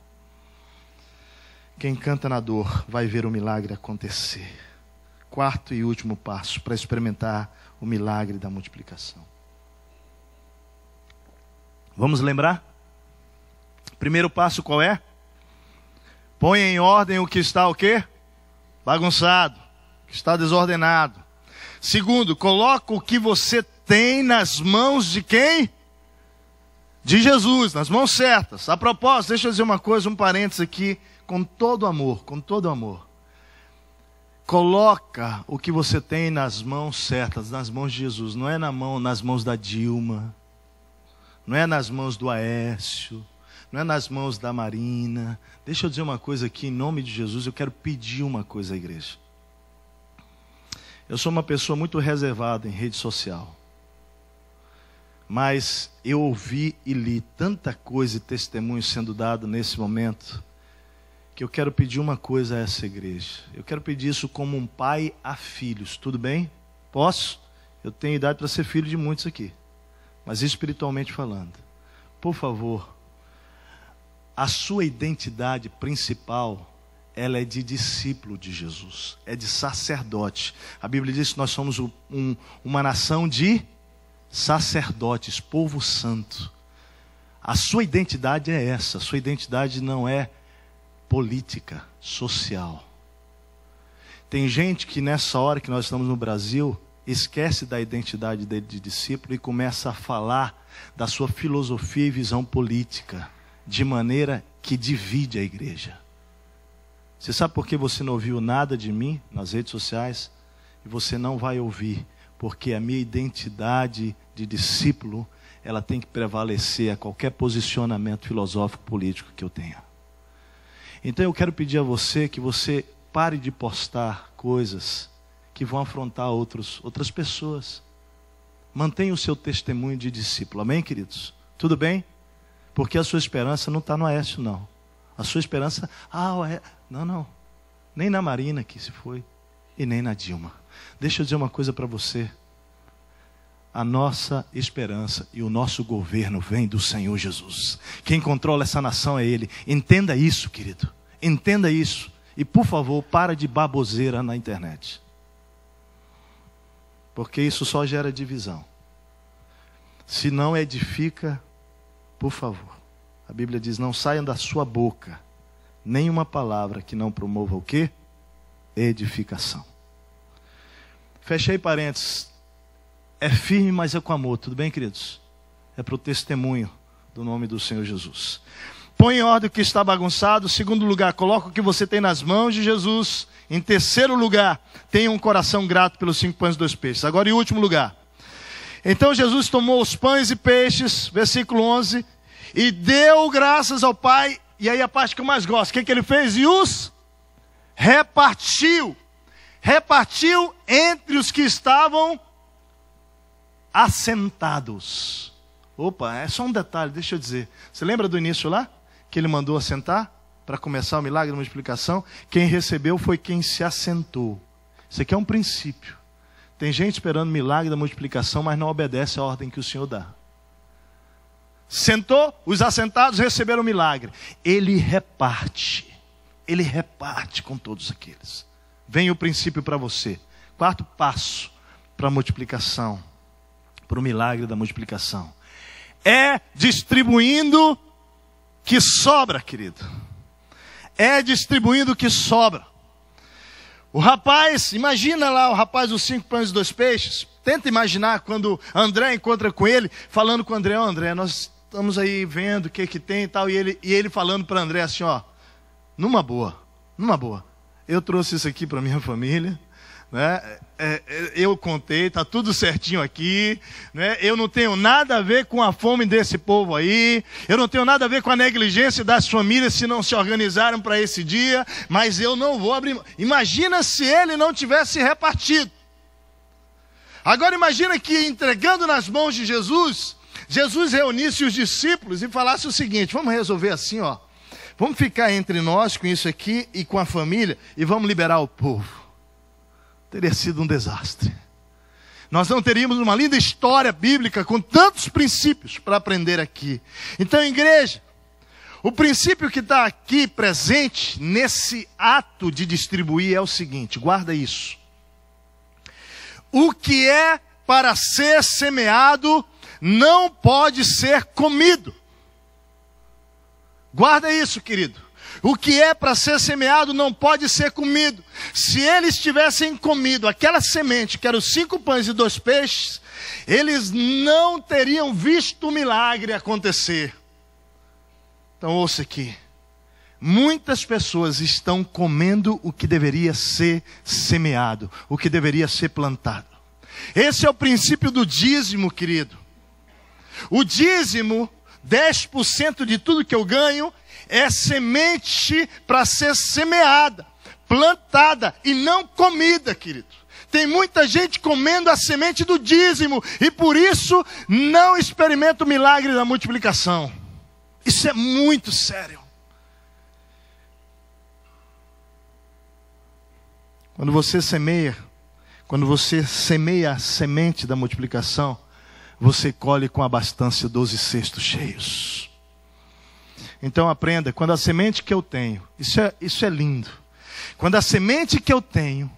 Quem canta na dor vai ver o milagre acontecer. 4º e último passo para experimentar o milagre da multiplicação. Vamos lembrar? Primeiro passo qual é? Põe em ordem o que está o quê? Bagunçado, o que está desordenado. Segundo, coloca o que você tem nas mãos de quem? De Jesus, nas mãos certas. A propósito, deixa eu dizer uma coisa, um parênteses aqui, com todo amor, com todo amor. Coloca o que você tem nas mãos certas, nas mãos de Jesus. Não é nas mãos da Dilma, não é nas mãos do Aécio, não é nas mãos da Marina. Deixa eu dizer uma coisa aqui, em nome de Jesus, eu quero pedir uma coisa à igreja. Eu sou uma pessoa muito reservada em rede social. Mas eu ouvi e li tanta coisa e testemunho sendo dado nesse momento, que eu quero pedir uma coisa a essa igreja. Eu quero pedir isso como um pai a filhos, tudo bem? Posso? Eu tenho idade para ser filho de muitos aqui, mas espiritualmente falando. Por favor, a sua identidade principal, ela é de discípulo de Jesus, é de sacerdote. A Bíblia diz que nós somos uma nação de sacerdotes, povo santo. A sua identidade é essa. A sua identidade não é política, social. Tem gente que nessa hora que nós estamos no Brasil, esquece da identidade dele de discípulo e começa a falar da sua filosofia e visão política, de maneira que divide a igreja. Você sabe por que você não ouviu nada de mim nas redes sociais? E você não vai ouvir, porque a minha identidade de discípulo, ela tem que prevalecer a qualquer posicionamento filosófico político que eu tenha. Então eu quero pedir a você que você pare de postar coisas que vão afrontar outras pessoas. Mantenha o seu testemunho de discípulo, amém, queridos? Tudo bem? Porque a sua esperança não está no Aécio, não. A sua esperança, não, nem na Marina que se foi, e nem na Dilma. Deixa eu dizer uma coisa para você. A nossa esperança e o nosso governo vem do Senhor Jesus. Quem controla essa nação é Ele. Entenda isso, querido. Entenda isso. E por favor, para de baboseira na internet. Porque isso só gera divisão. Se não edifica, por favor. A Bíblia diz, não saiam da sua boca nenhuma palavra que não promova o quê? Edificação. Fechei parênteses. É firme, mas é com amor, tudo bem, queridos? É para o testemunho do nome do Senhor Jesus. Põe em ordem o que está bagunçado. Segundo lugar, coloca o que você tem nas mãos de Jesus. Em terceiro lugar, tenha um coração grato pelos 5 pães e 2 peixes. Agora, em último lugar. Então Jesus tomou os pães e peixes, versículo 11, e deu graças ao Pai. E aí a parte que eu mais gosto, o que ele fez? E os repartiu. Repartiu entre os que estavam assentados. Opa, é só um detalhe, deixa eu dizer. Você lembra do início lá? Que ele mandou assentar para começar o milagre de multiplicação? Quem recebeu foi quem se assentou. Isso aqui é um princípio. Tem gente esperando o milagre da multiplicação, mas não obedece à ordem que o Senhor dá. Sentou, os assentados receberam o milagre. Ele reparte com todos aqueles. Vem o princípio para você. 4º passo para a multiplicação, para o milagre da multiplicação. É distribuindo que sobra, querido. É distribuindo que sobra. O rapaz, imagina lá o rapaz dos 5 pães e 2 peixes. Tenta imaginar quando André encontra com ele, falando com André, André, nós estamos aí vendo o que tem e tal. E ele falando para André assim, numa boa. Eu trouxe isso aqui para minha família. Né? Eu contei, está tudo certinho aqui, né? Eu não tenho nada a ver com a fome desse povo aí, eu não tenho nada a ver com a negligência das famílias se não se organizaram para esse dia, mas eu não vou abrir. Imagina se ele não tivesse repartido. Agora imagina que entregando nas mãos de Jesus, Jesus reunisse os discípulos e falasse o seguinte, vamos resolver assim, vamos ficar entre nós com isso aqui e com a família e vamos liberar o povo. Teria sido um desastre. Nós não teríamos uma linda história bíblica com tantos princípios para aprender aqui. Então, igreja, o princípio que está aqui presente nesse ato de distribuir é o seguinte, guarda isso. O que é para ser semeado não pode ser comido. Guarda isso, querido. o que é para ser semeado não pode ser comido. Se eles tivessem comido aquela semente, que eram 5 pães e 2 peixes, eles não teriam visto o milagre acontecer. Então ouça aqui. Muitas pessoas estão comendo o que deveria ser semeado, o que deveria ser plantado. Esse é o princípio do dízimo, querido. O dízimo, 10% de tudo que eu ganho, é semente para ser semeada, plantada e não comida, querido. Tem muita gente comendo a semente do dízimo e por isso não experimenta o milagre da multiplicação. Isso é muito sério. Quando você semeia a semente da multiplicação, você colhe com abastança 12 cestos cheios. Então aprenda, quando a semente que eu tenho, isso é lindo. Quando a semente que eu tenho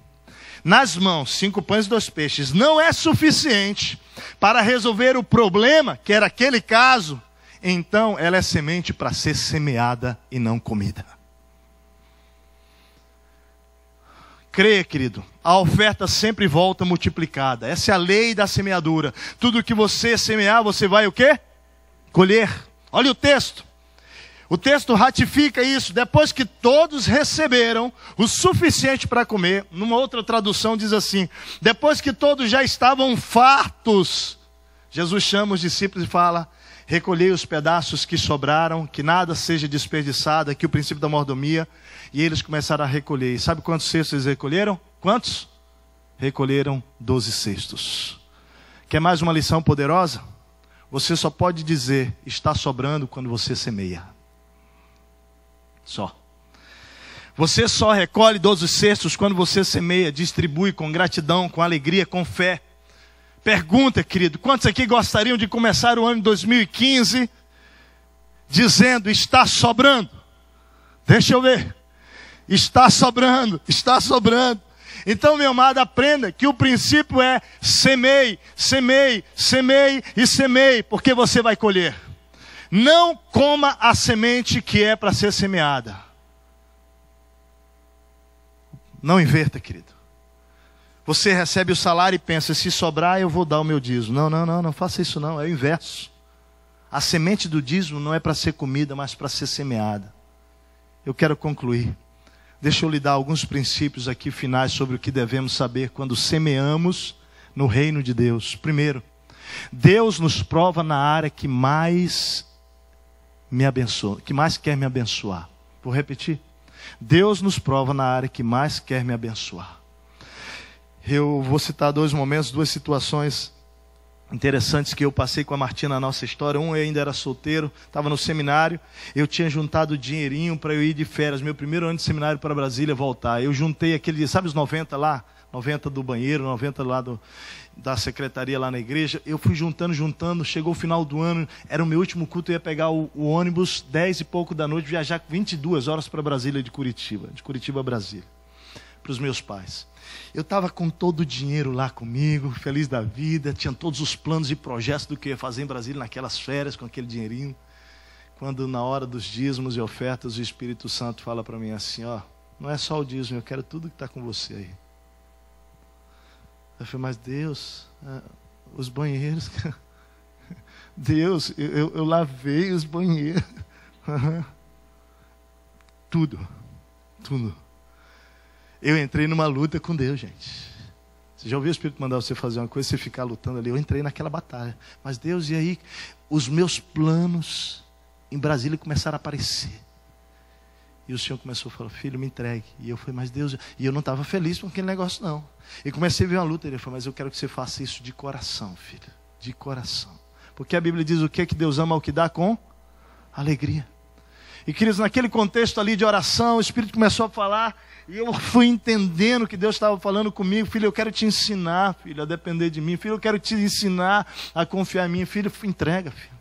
nas mãos, 5 pães e 2 peixes, não é suficiente para resolver o problema, que era aquele caso, então ela é semente para ser semeada e não comida. Creia, querido, a oferta sempre volta multiplicada. Essa é a lei da semeadura. Tudo que você semear, você vai o quê? Colher. Olha o texto. O texto ratifica isso. Depois que todos receberam o suficiente para comer, numa outra tradução diz assim: depois que todos já estavam fartos, Jesus chama os discípulos e fala: recolhei os pedaços que sobraram, que nada seja desperdiçado, aqui o princípio da mordomia. E eles começaram a recolher. E sabe quantos cestos eles recolheram? Quantos? Recolheram 12 cestos. Quer mais uma lição poderosa? Você só pode dizer está sobrando quando você semeia. Só. Você só recolhe 12 cestos quando você semeia, distribui com gratidão, com alegria, com fé. Pergunta, querido, quantos aqui gostariam de começar o ano de 2015 dizendo está sobrando? Deixa eu ver. Está sobrando, está sobrando. Então, meu amado, aprenda que o princípio é semeie, semeie, semeie e semeie, porque você vai colher. Não coma a semente que é para ser semeada. Não inverta, querido. Você recebe o salário e pensa, se sobrar eu vou dar o meu dízimo. Não faça isso não, é o inverso. A semente do dízimo não é para ser comida, mas para ser semeada. Eu quero concluir. Deixa eu lhe dar alguns princípios aqui finais sobre o que devemos saber quando semeamos no reino de Deus. Primeiro, Deus nos prova na área que mais me abençoa, que mais quer me abençoar. Vou repetir. Deus nos prova na área que mais quer me abençoar. Eu vou citar 2 momentos, 2 situações interessantes que eu passei com a Martina na nossa história. Eu ainda era solteiro, estava no seminário, eu tinha juntado dinheirinho para eu ir de férias, meu primeiro ano de seminário para Brasília voltar. Eu juntei aquele, sabe os 90 lá? 90 do banheiro, 90 lá da secretaria lá na igreja. Eu fui juntando, chegou o final do ano, era o meu último culto, eu ia pegar o ônibus 10 e pouco da noite, viajar 22 horas para Brasília de Curitiba a Brasília, para os meus pais. Eu estava com todo o dinheiro lá comigo, feliz da vida, tinha todos os planos e projetos do que eu ia fazer em Brasília naquelas férias com aquele dinheirinho. Quando na hora dos dízimos e ofertas o Espírito Santo fala para mim assim, ó, não é só o dízimo, eu quero tudo que está com você aí. Eu falei, mas Deus, os banheiros, Deus, eu lavei os banheiros, tudo. Eu entrei numa luta com Deus, gente. Você já ouviu o Espírito mandar você fazer uma coisa, você ficar lutando ali? Eu entrei naquela batalha. Mas Deus, e aí? Os meus planos em Brasília começaram a aparecer. E o Senhor começou a falar, filho, me entregue. E eu falei, mas Deus... E eu não estava feliz com aquele negócio, não. E comecei a ver uma luta. Ele falou, mas eu quero que você faça isso de coração, filho. De coração. Porque a Bíblia diz o que Deus ama, o que dá com alegria. E, queridos, naquele contexto ali de oração, o Espírito começou a falar... E eu fui entendendo que Deus estava falando comigo. Filho, eu quero te ensinar, filho, a depender de mim. Filho, eu quero te ensinar a confiar em mim. Filho, entrega, filho.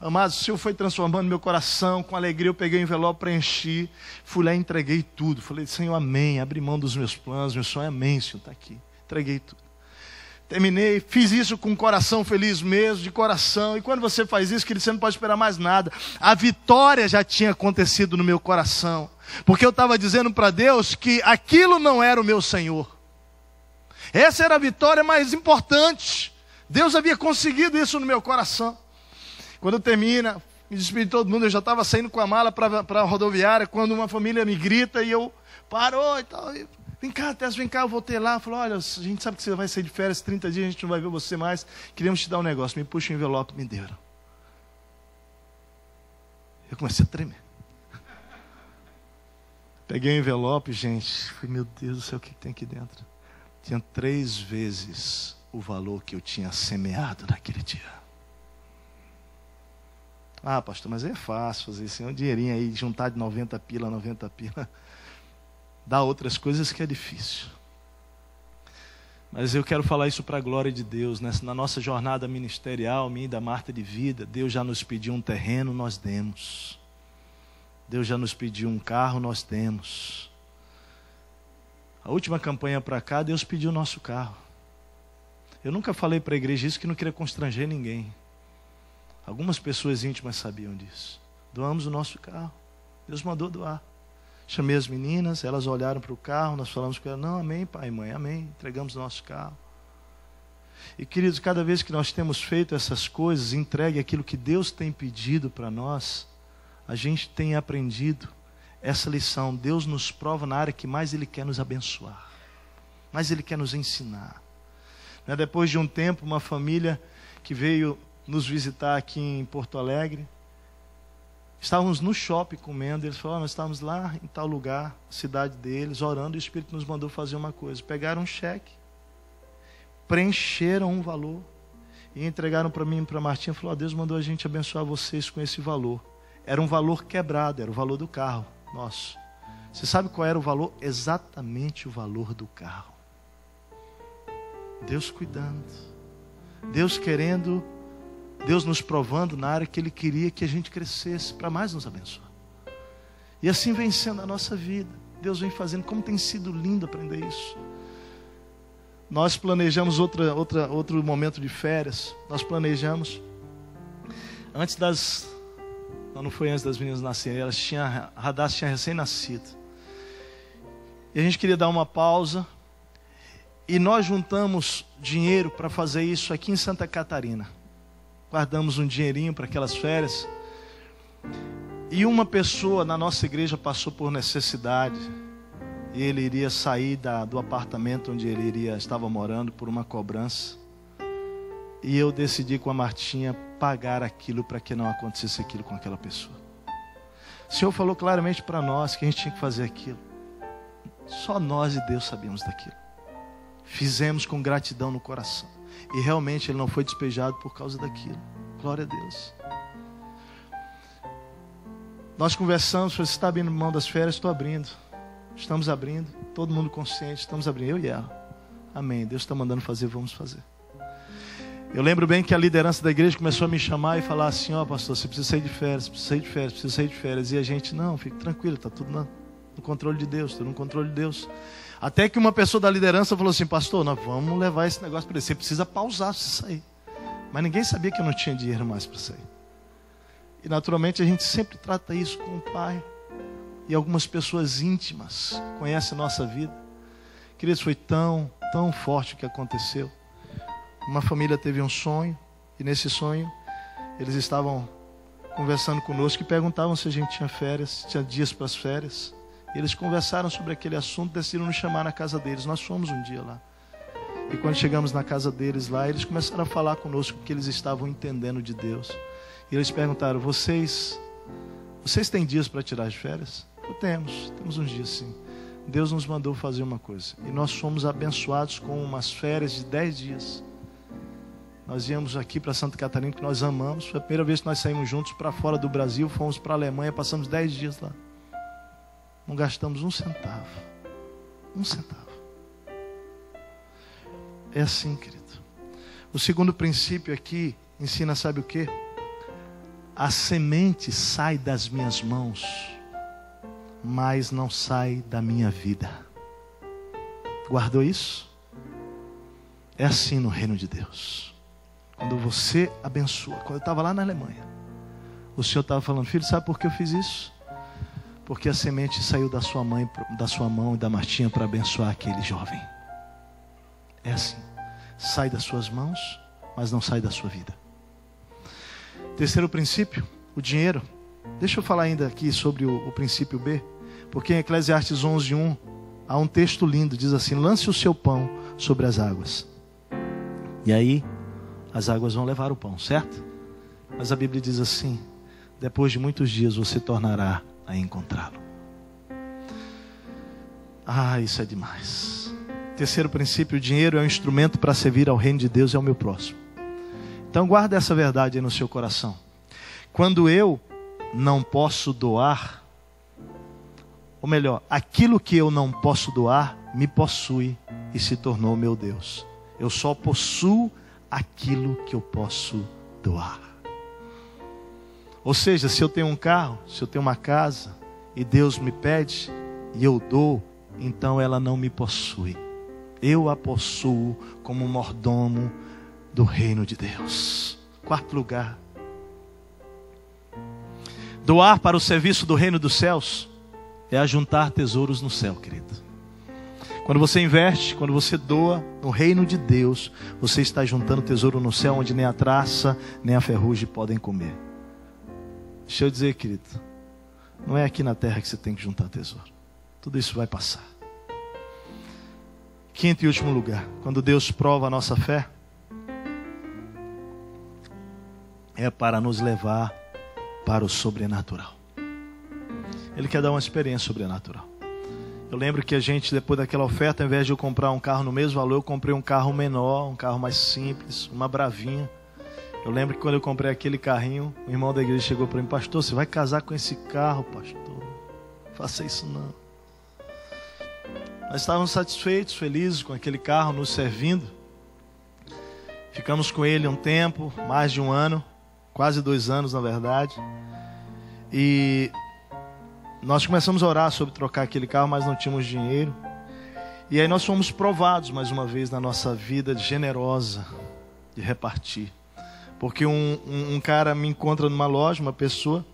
Amado, o Senhor foi transformando meu coração. Com alegria eu peguei o envelope, preenchi. Fui lá e entreguei tudo. Falei, Senhor, amém. Abri mão dos meus planos, meu sonho, amém, Senhor, está aqui. Entreguei tudo. Terminei, fiz isso com o coração feliz mesmo, de coração. E quando você faz isso, querido, você não pode esperar mais nada. A vitória já tinha acontecido no meu coração. Porque eu estava dizendo para Deus que aquilo não era o meu Senhor. Essa era a vitória mais importante. Deus havia conseguido isso no meu coração. Quando termina, me despedi de todo mundo, eu já estava saindo com a mala para a rodoviária, quando uma família me grita e eu parou e tal. Vem cá, Tess, vem cá, eu voltei lá. Falou, olha, a gente sabe que você vai sair de férias, 30 dias, a gente não vai ver você mais. Queríamos te dar um negócio. Me puxa o envelope, me deram. Eu comecei a tremer. Peguei o envelope, gente. Falei, meu Deus do céu, o que tem aqui dentro? Tinha 3 vezes o valor que eu tinha semeado naquele dia. Ah, pastor, mas é fácil fazer isso. Um dinheirinho aí, juntar de 90 pila, 90 pila. Dá outras coisas que é difícil. Mas eu quero falar isso para a glória de Deus. Na nossa jornada ministerial, minha e da Marta de vida, Deus já nos pediu um terreno, nós demos. Deus já nos pediu um carro, nós demos. A última campanha para cá, Deus pediu o nosso carro. Eu nunca falei para a igreja isso, que não queria constranger ninguém. Algumas pessoas íntimas sabiam disso. Doamos o nosso carro. Deus mandou doar. Chamei as meninas, elas olharam para o carro, nós falamos com elas, não, amém, pai e mãe, amém. Entregamos o nosso carro. E queridos, cada vez que nós temos feito essas coisas, entregue aquilo que Deus tem pedido para nós, a gente tem aprendido essa lição. Deus nos prova na área que mais Ele quer nos abençoar, mais Ele quer nos ensinar. Depois de um tempo, uma família que veio nos visitar aqui em Porto Alegre, estávamos no shopping comendo, eles falaram, nós estávamos lá em tal lugar, cidade deles, orando, e o Espírito nos mandou fazer uma coisa. Pegaram um cheque, preencheram um valor e entregaram para mim e para a Martinha, falaram, Deus mandou a gente abençoar vocês com esse valor. Era um valor quebrado, era o valor do carro nosso. Você sabe qual era o valor? Exatamente o valor do carro. Deus cuidando, Deus querendo, Deus nos provando na área que Ele queria que a gente crescesse para mais nos abençoar. E assim vem sendo a nossa vida. Deus vem fazendo, como tem sido lindo aprender isso. Nós planejamos outro momento de férias. Nós planejamos antes das... Não foi antes das meninas nascerem. Radassa tinha recém-nascido. E a gente queria dar uma pausa. E nós juntamos dinheiro para fazer isso aqui em Santa Catarina. Guardamos um dinheirinho para aquelas férias. E uma pessoa na nossa igreja passou por necessidade. E ele iria sair do apartamento onde ele estava morando por uma cobrança. E eu decidi com a Martinha pagar aquilo para que não acontecesse aquilo com aquela pessoa. O Senhor falou claramente para nós que a gente tinha que fazer aquilo. Só nós e Deus sabíamos daquilo. Fizemos com gratidão no coração. E realmente ele não foi despejado por causa daquilo. Glória a Deus. Nós conversamos, falei, você está abrindo mão das férias? Estou abrindo. Estamos abrindo. Todo mundo consciente, estamos abrindo. Eu e ela. Amém. Deus está mandando fazer, vamos fazer. Eu lembro bem que a liderança da igreja começou a me chamar e falar assim, ó, pastor, você precisa sair de férias, precisa sair de férias, precisa sair de férias. E a gente, não, fique tranquilo, está tudo no controle de Deus, tudo no controle de Deus. Até que uma pessoa da liderança falou assim, pastor, nós vamos levar esse negócio para ele. Você precisa pausar para você sair. Mas ninguém sabia que eu não tinha dinheiro mais para sair. E naturalmente a gente sempre trata isso com o pai. E algumas pessoas íntimas conhecem a nossa vida. Queridos, foi tão forte o que aconteceu. Uma família teve um sonho. E nesse sonho eles estavam conversando conosco e perguntavam se a gente tinha férias, tinha dias para as férias. Eles conversaram sobre aquele assunto, decidiram nos chamar na casa deles. Nós fomos um dia lá. E quando chegamos na casa deles lá, eles começaram a falar conosco o que eles estavam entendendo de Deus. E eles perguntaram, vocês têm dias para tirar as férias? Temos uns dias sim. Deus nos mandou fazer uma coisa. E nós fomos abençoados com umas férias de 10 dias. Nós íamos aqui para Santa Catarina, que nós amamos. Foi a primeira vez que nós saímos juntos para fora do Brasil. Fomos para a Alemanha, passamos 10 dias lá. Não gastamos um centavo. Um centavo. É assim, querido. O segundo princípio aqui ensina, sabe o quê? A semente sai das minhas mãos, mas não sai da minha vida. Guardou isso? É assim no reino de Deus. Quando você abençoa. Quando eu estava lá na Alemanha, o Senhor estava falando, filho, sabe por que eu fiz isso? Porque a semente saiu da sua mão e da Martinha para abençoar aquele jovem. É assim. Sai das suas mãos, mas não sai da sua vida. Terceiro princípio, o dinheiro. Deixa eu falar ainda aqui sobre o princípio B. Porque em Eclesiastes 11:1 há um texto lindo, diz assim: lance o seu pão sobre as águas. E aí, as águas vão levar o pão, certo? Mas a Bíblia diz assim: depois de muitos dias você tornará a encontrá-lo. Ah, isso é demais. Terceiro princípio, o dinheiro é um instrumento para servir ao reino de Deus e ao meu próximo. Então guarda essa verdade aí no seu coração. Quando eu não posso doar, ou melhor, aquilo que eu não posso doar, me possui e se tornou meu Deus. Eu só possuo aquilo que eu posso doar. Ou seja, se eu tenho um carro, se eu tenho uma casa, e Deus me pede, e eu dou, então ela não me possui. Eu a possuo como mordomo do reino de Deus. Quarto lugar. Doar para o serviço do reino dos céus é ajuntar tesouros no céu, querido. Quando você investe, quando você doa no reino de Deus, você está juntando tesouro no céu, onde nem a traça, nem a ferrugem podem comer. Deixa eu dizer, querido, não é aqui na terra que você tem que juntar tesouro. Tudo isso vai passar. Quinto e último lugar, quando Deus prova a nossa fé, é para nos levar para o sobrenatural. Ele quer dar uma experiência sobrenatural. Eu lembro que a gente, depois daquela oferta, ao invés de eu comprar um carro no mesmo valor, eu comprei um carro menor, um carro mais simples, uma Bravinha. Eu lembro que quando eu comprei aquele carrinho, o irmão da igreja chegou para mim: pastor, você vai casar com esse carro, pastor? Faça isso não. Nós estávamos satisfeitos, felizes com aquele carro nos servindo. Ficamos com ele um tempo, mais de um ano, quase 2 anos na verdade. E nós começamos a orar sobre trocar aquele carro, mas não tínhamos dinheiro. E aí nós fomos provados mais uma vez na nossa vida generosa de repartir. Porque um cara me encontra numa loja, uma pessoa,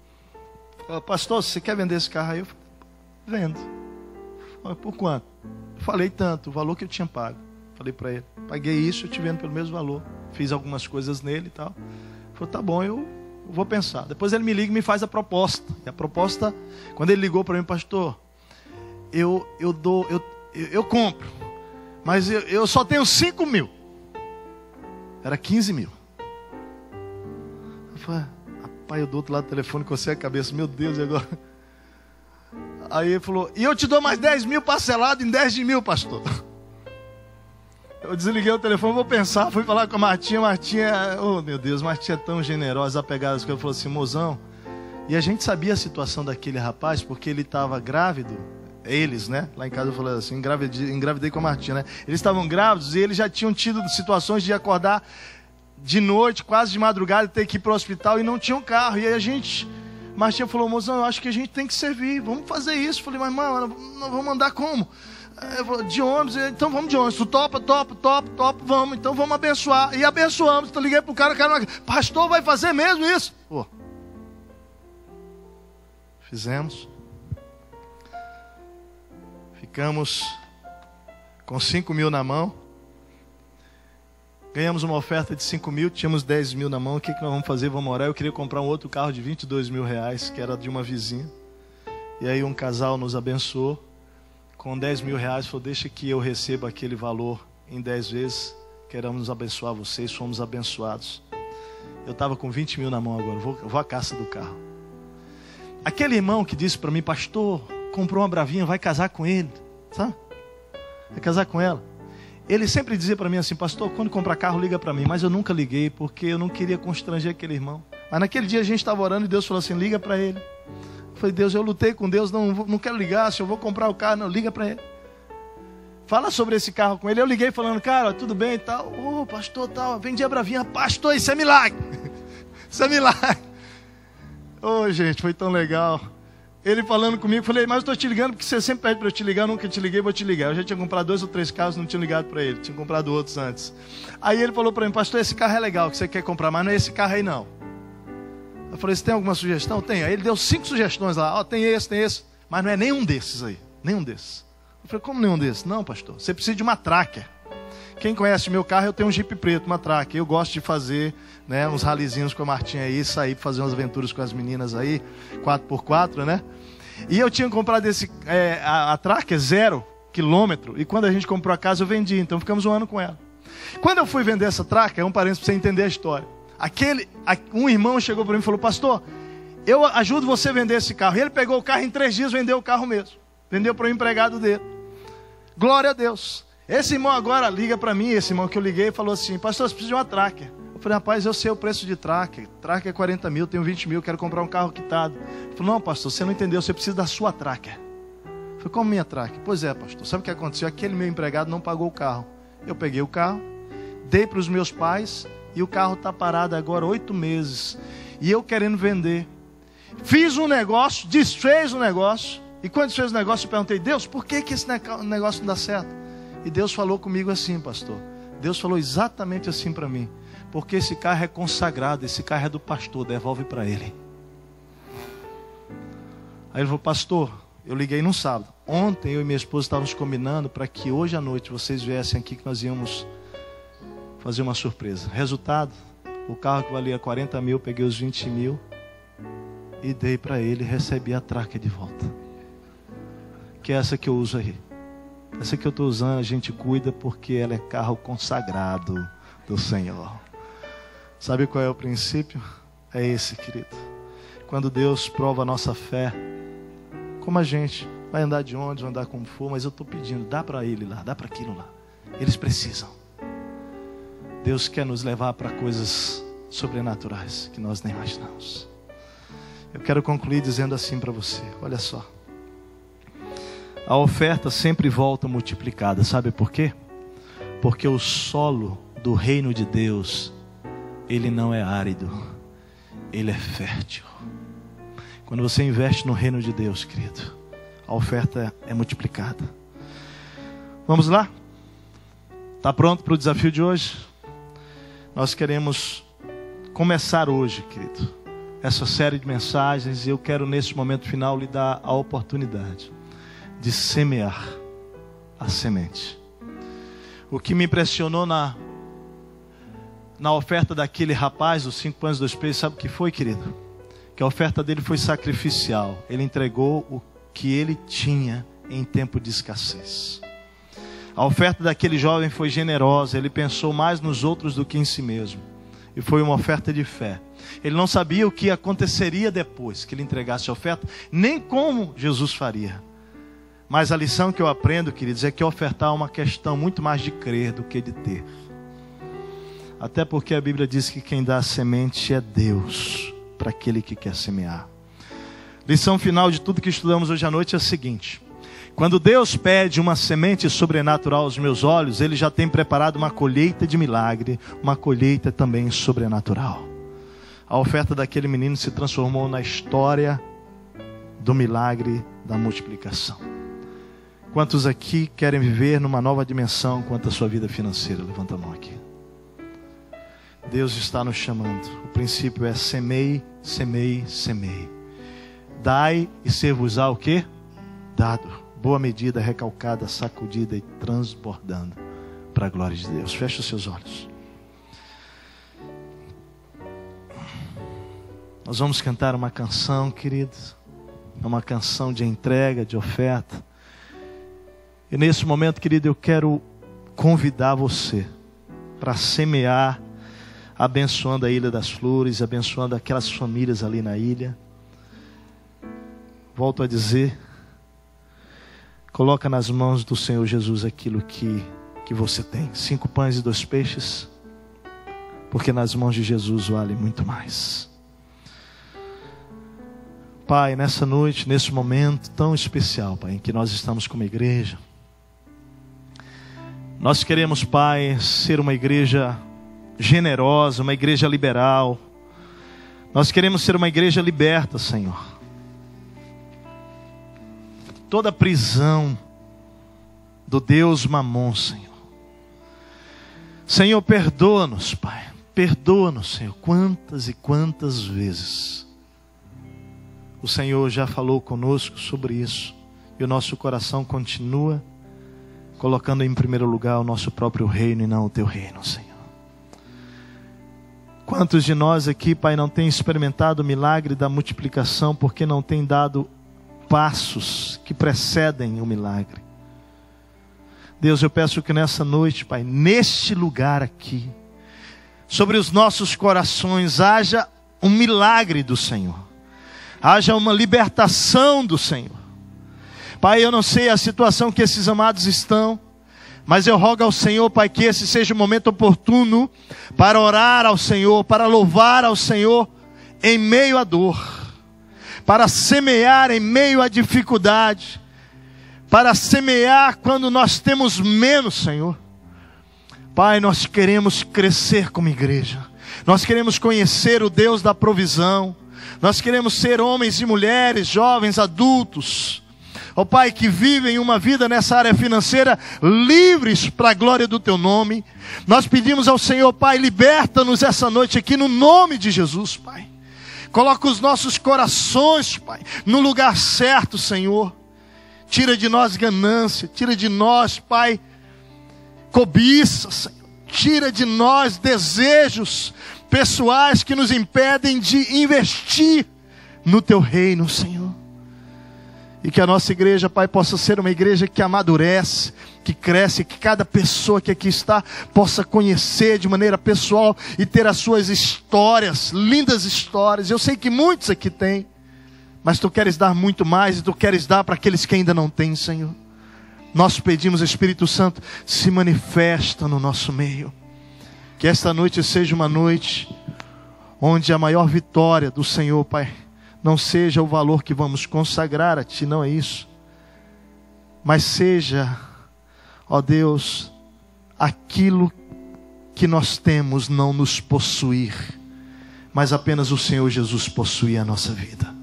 fala: pastor, você quer vender esse carro aí? Eu falei: vendo. Falei: por quanto? Eu falei tanto, o valor que eu tinha pago. Falei para ele: paguei isso, eu te vendo pelo mesmo valor. Fiz algumas coisas nele e tal. Ele falou: tá bom, eu vou pensar. Depois ele me liga e me faz a proposta. E a proposta, quando ele ligou para mim: pastor, eu compro, mas eu só tenho 5 mil. Era 15 mil. Eu falei: rapaz, eu do outro lado do telefone, cocei a cabeça: meu Deus, e agora? Aí ele falou: e eu te dou mais 10 mil parcelado em 10 mil, pastor. Eu desliguei o telefone, vou pensar, fui falar com a Martinha. Oh meu Deus, Martinha é tão generosa, apegada às coisas. Falou assim: mozão. E a gente sabia a situação daquele rapaz, porque ele estava grávido. Eles, né? Lá em casa eu falei assim: engravidei com a Martinha, né? Eles estavam grávidos e eles já tinham tido situações de acordar de noite, quase de madrugada, ter que ir para o hospital e não tinham carro. E aí Martinha falou: mozão, eu acho que a gente tem que servir, vamos fazer isso. Eu falei: mas mano, nós vamos andar como? De ônibus. Então vamos de ônibus. Topa, vamos. Então vamos abençoar. E abençoamos. Então liguei pro cara, pastor, vai fazer mesmo isso? Pô. Fizemos. Ficamos com 5 mil na mão. Ganhamos uma oferta de 5 mil, tínhamos 10 mil na mão. O que nós vamos fazer? Vamos orar. Eu queria comprar um outro carro de 22 mil reais, que era de uma vizinha. E aí um casal nos abençoou com 10 mil reais. Falou: deixa que eu receba aquele valor em 10 vezes. Queremos abençoar vocês. Fomos abençoados. Eu estava com 20 mil na mão agora. Vou à caça do carro. Aquele irmão que disse para mim: pastor, comprou uma Bravinha, vai casar com ele, sabe? Vai casar com ela. Ele sempre dizia para mim assim: pastor, quando comprar carro, liga para mim. Mas eu nunca liguei, porque eu não queria constranger aquele irmão. Mas naquele dia a gente estava orando e Deus falou assim: liga para ele. Eu falei: Deus, eu lutei com Deus, não quero ligar. Se eu vou comprar o carro, não, liga para ele. Fala sobre esse carro com ele. Eu liguei falando: cara, tudo bem e tal. Ô, pastor, tal, vendi a Bravinha. Pastor, isso é milagre. Isso é milagre. Ô, gente, foi tão legal. Ele falando comigo, falei: mas eu estou te ligando porque você sempre pede para eu te ligar. Eu nunca te liguei, vou te ligar. Eu já tinha comprado 2 ou 3 carros, não tinha ligado para ele. Tinha comprado outros antes. Aí ele falou para mim: pastor, esse carro é legal, que você quer comprar, mas não é esse carro aí não. Eu falei: você tem alguma sugestão? Tem. Aí ele deu 5 sugestões lá. Ó, tem esse. mas não é nenhum desses aí, nenhum desses. Eu falei, como nenhum desses? Não, pastor, você precisa de uma Tracker. Quem conhece meu carro, eu tenho um Jeep preto, uma Tracker. Eu gosto de fazer, né, uns ralizinhos com a Martinha aí, sair para fazer umas aventuras com as meninas aí, 4x4, né? E eu tinha comprado a Tracker 0 quilômetro, e quando a gente comprou a casa eu vendi, então ficamos um ano com ela. Quando eu fui vender essa Tracker, um parênteses para você entender a história. Um irmão chegou para mim e falou, pastor, eu ajudo você a vender esse carro. E ele pegou o carro, em 3 dias vendeu o carro mesmo. Vendeu para o empregado dele. Glória a Deus. Esse irmão agora liga para mim, esse irmão que eu liguei, e falou assim, pastor, você precisa de uma Tracker. Eu falei, rapaz, eu sei o preço de Tracker. Tracker é 40 mil, tenho 20 mil, quero comprar um carro quitado. Ele falou, não, pastor, você não entendeu, você precisa da sua Tracker. Eu falei, como minha Tracker? Pois é, pastor, sabe o que aconteceu? Aquele meu empregado não pagou o carro. Eu peguei o carro, dei para os meus pais, e o carro está parado agora 8 meses. E eu querendo vender. Fiz um negócio, desfez o negócio. E quando desfez o negócio, eu perguntei, Deus, por que esse negócio não dá certo? E Deus falou comigo assim, pastor. Deus falou exatamente assim para mim. Porque esse carro é consagrado, esse carro é do pastor, devolve para ele. Aí ele falou, pastor, eu liguei num sábado. Ontem eu e minha esposa estávamos combinando para que hoje à noite vocês viessem aqui, que nós íamos fazer uma surpresa. Resultado, o carro que valia 40 mil, peguei os 20 mil e dei para ele e recebi a Tracker de volta. Que é essa que eu uso aí. Essa que eu estou usando, a gente cuida porque ela é carro consagrado do Senhor. Sabe qual é o princípio? É esse, querido. Quando Deus prova a nossa fé, como a gente vai andar de onde, vai andar como for, mas eu estou pedindo, dá para ele lá, dá para aquilo lá. Eles precisam. Deus quer nos levar para coisas sobrenaturais que nós nem imaginamos. Eu quero concluir dizendo assim para você, olha só. A oferta sempre volta multiplicada, sabe por quê? Porque o solo do reino de Deus, ele não é árido, ele é fértil. Quando você investe no reino de Deus, querido, a oferta é multiplicada. Vamos lá? Está pronto para o desafio de hoje? Nós queremos começar hoje, querido, essa série de mensagens, e eu quero nesse momento final lhe dar a oportunidade de semear a semente. O que me impressionou na oferta daquele rapaz, dos 5 pães e 2 peixes, sabe o que foi, querido? Que a oferta dele foi sacrificial. Ele entregou o que ele tinha em tempo de escassez. A oferta daquele jovem foi generosa. Ele pensou mais nos outros do que em si mesmo. E foi uma oferta de fé. Ele não sabia o que aconteceria depois que ele entregasse a oferta, nem como Jesus faria. Mas a lição que eu aprendo, queridos, é que ofertar é uma questão muito mais de crer do que de ter. Até porque a Bíblia diz que quem dá a semente é Deus, para aquele que quer semear. Lição final de tudo que estudamos hoje à noite é a seguinte: quando Deus pede uma semente sobrenatural aos meus olhos, Ele já tem preparado uma colheita de milagre, uma colheita também sobrenatural. A oferta daquele menino se transformou na história do milagre da multiplicação. Quantos aqui querem viver numa nova dimensão quanto à sua vida financeira? Levanta a mão aqui. Deus está nos chamando. O princípio é semeie, semeie, semeie. Dai e ser-vos-á o quê? Dado. Boa medida, recalcada, sacudida e transbordando para a glória de Deus. Feche os seus olhos. Nós vamos cantar uma canção, queridos. Uma canção de entrega, de oferta. E nesse momento, querido, eu quero convidar você para semear, abençoando a Ilha das Flores, abençoando aquelas famílias ali na ilha. Volto a dizer, coloca nas mãos do Senhor Jesus aquilo que você tem. 5 pães e 2 peixes, porque nas mãos de Jesus vale muito mais. Pai, nessa noite, nesse momento tão especial, Pai, em que nós estamos como igreja, nós queremos, Pai, ser uma igreja generosa, uma igreja liberal. Nós queremos ser uma igreja liberta, Senhor. Toda prisão do Deus Mamon, Senhor. Senhor, perdoa-nos, Pai. Perdoa-nos, Senhor, quantas e quantas vezes O Senhor já falou conosco sobre isso. E o nosso coração continua colocando em primeiro lugar o nosso próprio reino e não o teu reino, Senhor. Quantos de nós aqui, Pai, não tem experimentado o milagre da multiplicação porque não tem dado passos que precedem o milagre? Deus, eu peço que nessa noite, Pai, neste lugar aqui, sobre os nossos corações, haja um milagre do Senhor. Haja uma libertação do Senhor. Pai, eu não sei a situação que esses amados estão, mas eu rogo ao Senhor, Pai, que esse seja o momento oportuno para orar ao Senhor, para louvar ao Senhor em meio à dor, para semear em meio à dificuldade, para semear quando nós temos menos, Senhor. Pai, nós queremos crescer como igreja, nós queremos conhecer o Deus da provisão, nós queremos ser homens e mulheres, jovens, adultos, ó Pai, que vivem uma vida nessa área financeira livres para a glória do Teu nome. Nós pedimos ao Senhor, Pai, liberta-nos essa noite aqui no nome de Jesus, Pai. Coloca os nossos corações, Pai, no lugar certo, Senhor. Tira de nós ganância, tira de nós, Pai, cobiça, Senhor. Tira de nós desejos pessoais que nos impedem de investir no Teu reino, Senhor. E que a nossa igreja, Pai, possa ser uma igreja que amadurece, que cresce, que cada pessoa que aqui está possa conhecer de maneira pessoal e ter as suas histórias, lindas histórias. Eu sei que muitos aqui têm, mas Tu queres dar muito mais e Tu queres dar para aqueles que ainda não têm, Senhor. Nós pedimos, Espírito Santo, se manifesta no nosso meio. Que esta noite seja uma noite onde a maior vitória do Senhor, Pai, não seja o valor que vamos consagrar a Ti, não é isso. Mas seja, ó Deus, aquilo que nós temos não nos possuir, mas apenas o Senhor Jesus possuir a nossa vida.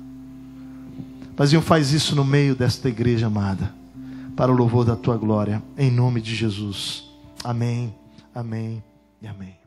Paizinho, faz isso no meio desta igreja amada, para o louvor da Tua glória, em nome de Jesus. Amém, amém e amém.